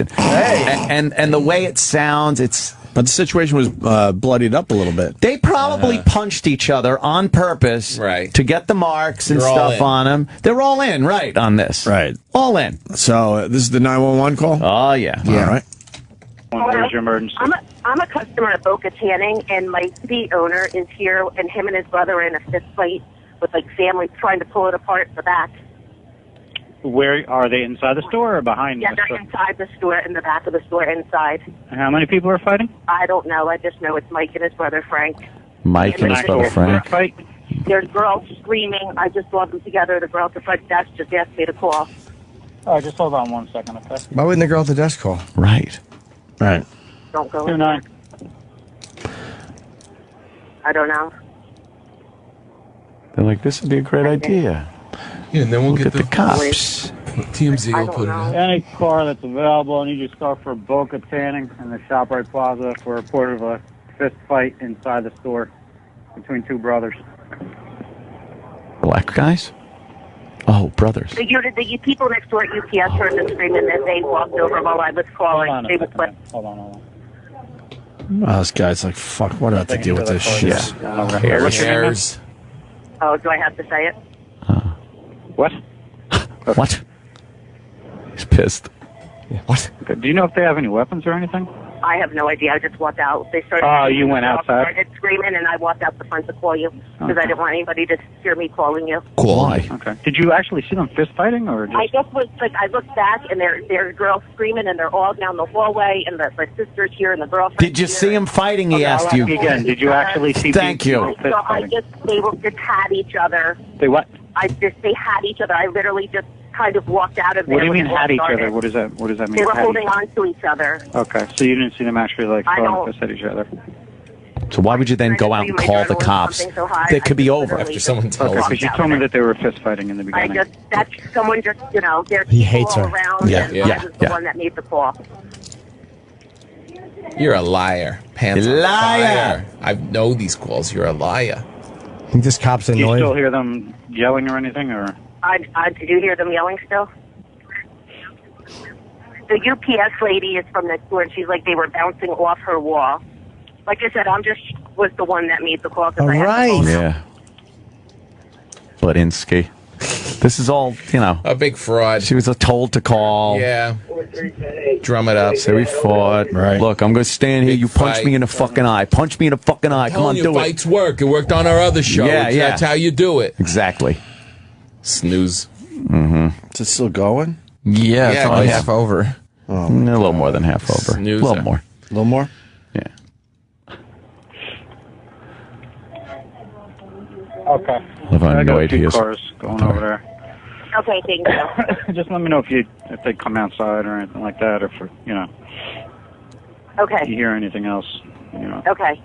Hey. And the way it sounds, But the situation was bloodied up a little bit. They probably punched each other on purpose to get the marks and stuff on them. They're all in, on this. Right. All in. So this is the 911 call? Oh, yeah. All right. Where's your emergency? I'm a customer at Boca Tanning, and the owner is here, and him and his brother are in a fist fight with family trying to pull it apart in the back. Where are they, inside the store or behind the store? Yeah, they're inside the store, in the back of the store, inside. How many people are fighting? I don't know. I just know it's Mike and his brother Frank. Mike and his brother Frank. There's girls screaming. I just saw them together. The girl at the front desk just asked me to call. Just hold on 1 second, okay? Why wouldn't the girl at the desk call? Right. Don't go 2-9. I don't know. They're like, this would be a great idea. Yeah, and then we'll get the cops. TMZ will put it out. Any car that's available, and you just go for Boca Tanning in the ShopRite Plaza for a report of a fist fight inside the store between 2 brothers. Black guys? Oh, brothers. The people next door at UPS heard them screaming that they walked over while I was calling. Hold on. Oh, this guy's like, fuck, what do I have to deal with this shit? Hairs. Oh, do I have to say it? What? What? He's pissed. What? Do you know if they have any weapons or anything? I have no idea. I just walked out. They started. Oh, you went outside? Started screaming, and I walked out the front to call you because I didn't want anybody to hear me calling you. Why? Okay. Did you actually see them fist fighting, or just? I just was like, I looked back, and there are girls screaming, and they're all down the hallway, and my sister's here, and the girlfriend. Did you see him fighting? He asked you again. Did you actually see? Thank you. Fist fighting? They just had each other. They what? They had each other. I literally just kind of walked out of there. What do you mean had each other? What does that mean? They were holding on to each other. Okay, so you didn't see them actually throwing fists at each other. So why would you then go out and call the cops? They could be over after someone tells them. Because you told me that they were fist fighting in the beginning. There's he hates all her. around. I was the one that made the call. You're a liar. Pants on liar. Fire. I know these calls. You're a liar. I think this cop's annoyed. Do you still hear them yelling or anything, or? Did you hear them yelling still? The UPS lady is from next door, and she's like, they were bouncing off her wall. Like I said, was the one that made the call. All right. Yeah. Bodinsky. This is all, a big fraud. She was told to call. Yeah. Drum it up. Say we fought. Right. Look, I'm going to stand here. You punch me in the fucking eye. Punch me in the fucking eye. Come on, do it. Fights work. It worked on our other show. Yeah. That's how you do it. Exactly. Snooze. Mm-hmm. Is it still going? Yeah, it's only half over. Oh, a little more than half over. Snoozer. A little more. A little more? Yeah. Okay. If I got annoyed 2 he is. cars going over there. Okay, thank you. Just let me know if they come outside or anything like that, or if Okay. you hear anything else. Okay.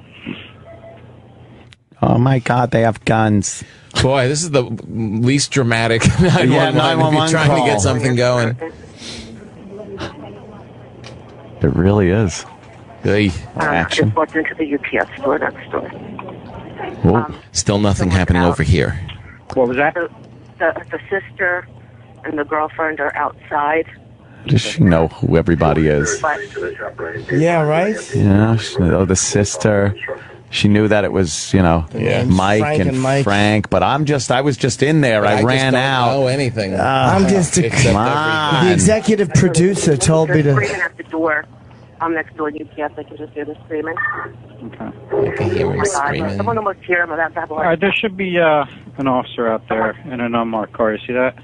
Oh my God, they have guns. Boy, this is the least dramatic 911 trying call. to get something going. It really is. Action. Just walked into the UPS store next door. Still nothing happening over here. What was that? The sister and the girlfriend are outside. Does she know who everybody is? Yeah, right? Yeah, the sister. She knew that it was, Mike and Frank. But I was just in there. But I ran out. I don't know anything. I'm just come on. The executive producer told me to. Screaming at the door. I'm next door to UPS. I can just hear the screaming. Okay. I can hear him screaming. Someone almost hear him about that. All right, there should be an officer out there in an unmarked car. You see that?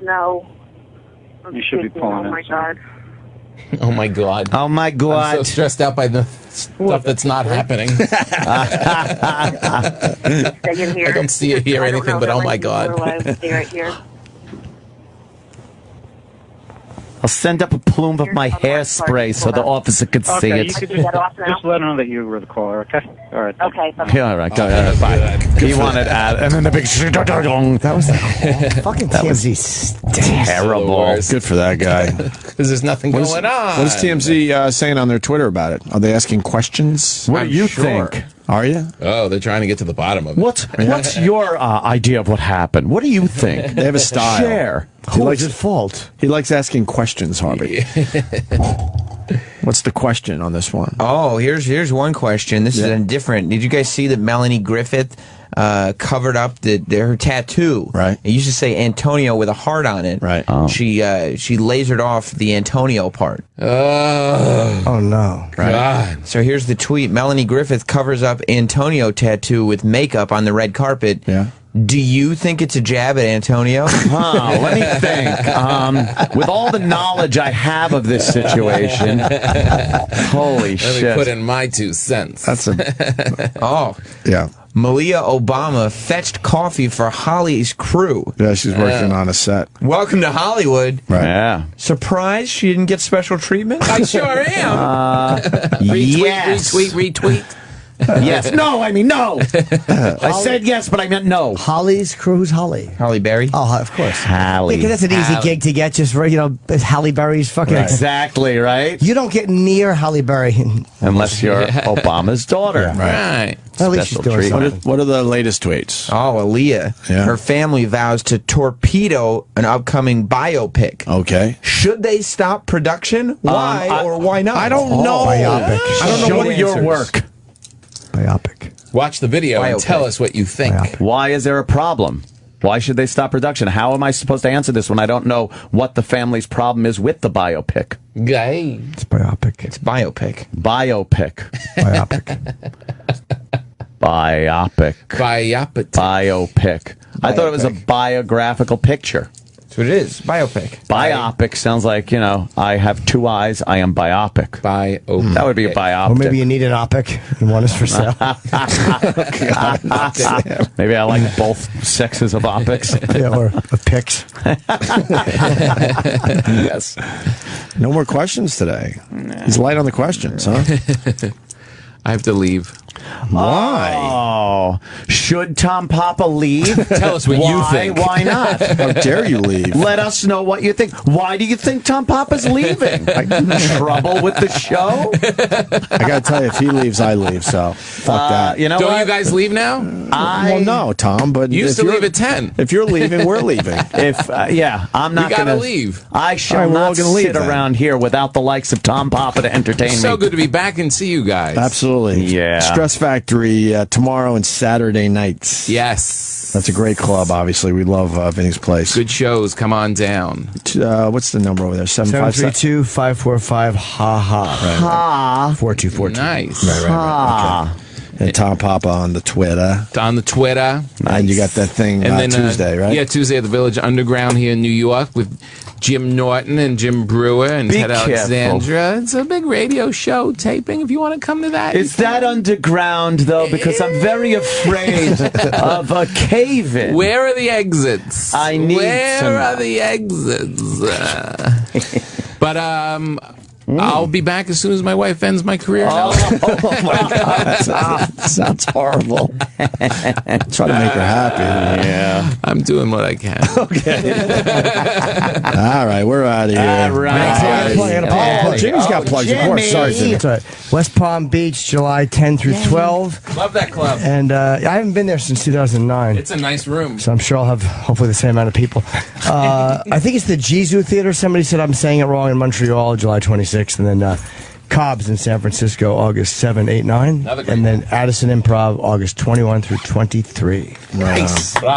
No. You should be pulling Oh my God. Oh my God. Oh my God. I'm so stressed out by the stuff that's not happening. I don't see or hear anything, but oh my God. I'll send up a plume of my hairspray so the officer could see Okay, it. you could just let him know that you were the caller, okay? All right. Okay. Yeah, all right, go ahead. Bye. He wanted and then the big that was fucking TMZ stinks. Terrible. Good for that guy. Because there's nothing going on. What is TMZ saying on their Twitter about it? Are they asking questions? What do you think? Are you? Oh, they're trying to get to the bottom of it. What's your idea of what happened? What do you think? They have a style. Share. Who is at fault? He likes asking questions, Harvey. What's the question on this one? Oh, here's one question. This is different. Did you guys see that Melanie Griffith covered up her tattoo? Right. It used to say Antonio with a heart on it. Right. Oh. She lasered off the Antonio part. Oh no. God. So here's the tweet. Melanie Griffith covers up Antonio tattoo with makeup on the red carpet. Yeah. Do you think it's a jab at Antonio? Let me think. With all the knowledge I have of this situation, holy shit. Let me put in my 2 cents. That's yeah. Malia Obama fetched coffee for Holly's crew. Yeah, she's working on a set. Welcome to Hollywood. Right. Yeah. Surprised she didn't get special treatment? I sure am. Retweet. Yes. No, I mean no. I said yes, but I meant no. Holly's crew. Who's Holly? Holly Berry. Oh, of course. Holly. Because that's an easy gig to get. Just it's Halle Berry's fucking. Exactly right. You don't get near Halle Berry unless you're Obama's daughter. Right. At least she's doing something. What are the latest tweets? Oh, Aaliyah. Yeah. Her family vows to torpedo an upcoming biopic. Okay. Should they stop production? Why or why not? I don't know. Biopic. I don't know Show your work. Biopic. Watch the video and tell us what you think. Why is there a problem? Why should they stop production? How am I supposed to answer this when I don't know what the family's problem is with the biopic? Gay. It's biopic. It's biopic. Biopic. Biopic. Biopic. I thought it was a biographical picture. That's what it is. Biopic. Biopic sounds like, I have 2 eyes. I am biopic. Biopic. That would be a biopic. Or maybe you need an opic and one is for sale. Maybe I like both sexes of opics. Yeah, or of pics. Yes. No more questions today. He's light on the questions, huh? I have to leave. Why? Oh, should Tom Papa leave? Tell us what you think. Why not? How dare you leave? Let us know what you think. Why do you think Tom Papa's leaving? Trouble with the show? I gotta tell you, if he leaves, I leave. So fuck that. You know Don't what? you guys leave now? Well, no, Tom. But You used if to you're- leave at 10. If you're leaving, we're leaving. I'm not You gotta gonna leave. I shall All right, we're all not gonna leave sit then. around here without the likes of Tom Papa to entertain me. So good to be back and see you guys. Absolutely. Yeah. Stress Factory tomorrow and Saturday nights. Yes. That's a great club, obviously. We love Vinny's Place. Good shows. Come on down. What's the number over there? 757? 732-545 ha-ha. Ha. 4242. Nice. Right. Okay. And Tom Papa on the Twitter. On the Twitter. And you got that thing Tuesday, right? Yeah, Tuesday at the Village Underground here in New York with Jim Norton and Jim Brewer and Be Ted careful. Alexandra. It's a big radio show taping. If you want to come to that. Is that underground, though? Because I'm very afraid of a cave-in. Where are the exits? I need Where to know. are the exits? But I'll be back as soon as my wife ends my career. Oh my God. Sounds horrible. Try to make her happy. Yeah. I'm doing what I can. Okay. All right, we're out of here. All right. Jimmy's got plugs, of course. Sorry, Jimmy. West Palm Beach, July 10 through 12. Love that club. And I haven't been there since 2009. It's a nice room. So I'm sure I'll have hopefully the same amount of people. I think it's the Jizu Theater. Somebody said I'm saying it wrong in Montreal, July 26th. And then Cobb's in San Francisco, August 7, 8, 9. And then Addison Improv, August 21 through 23. Nice. Wow.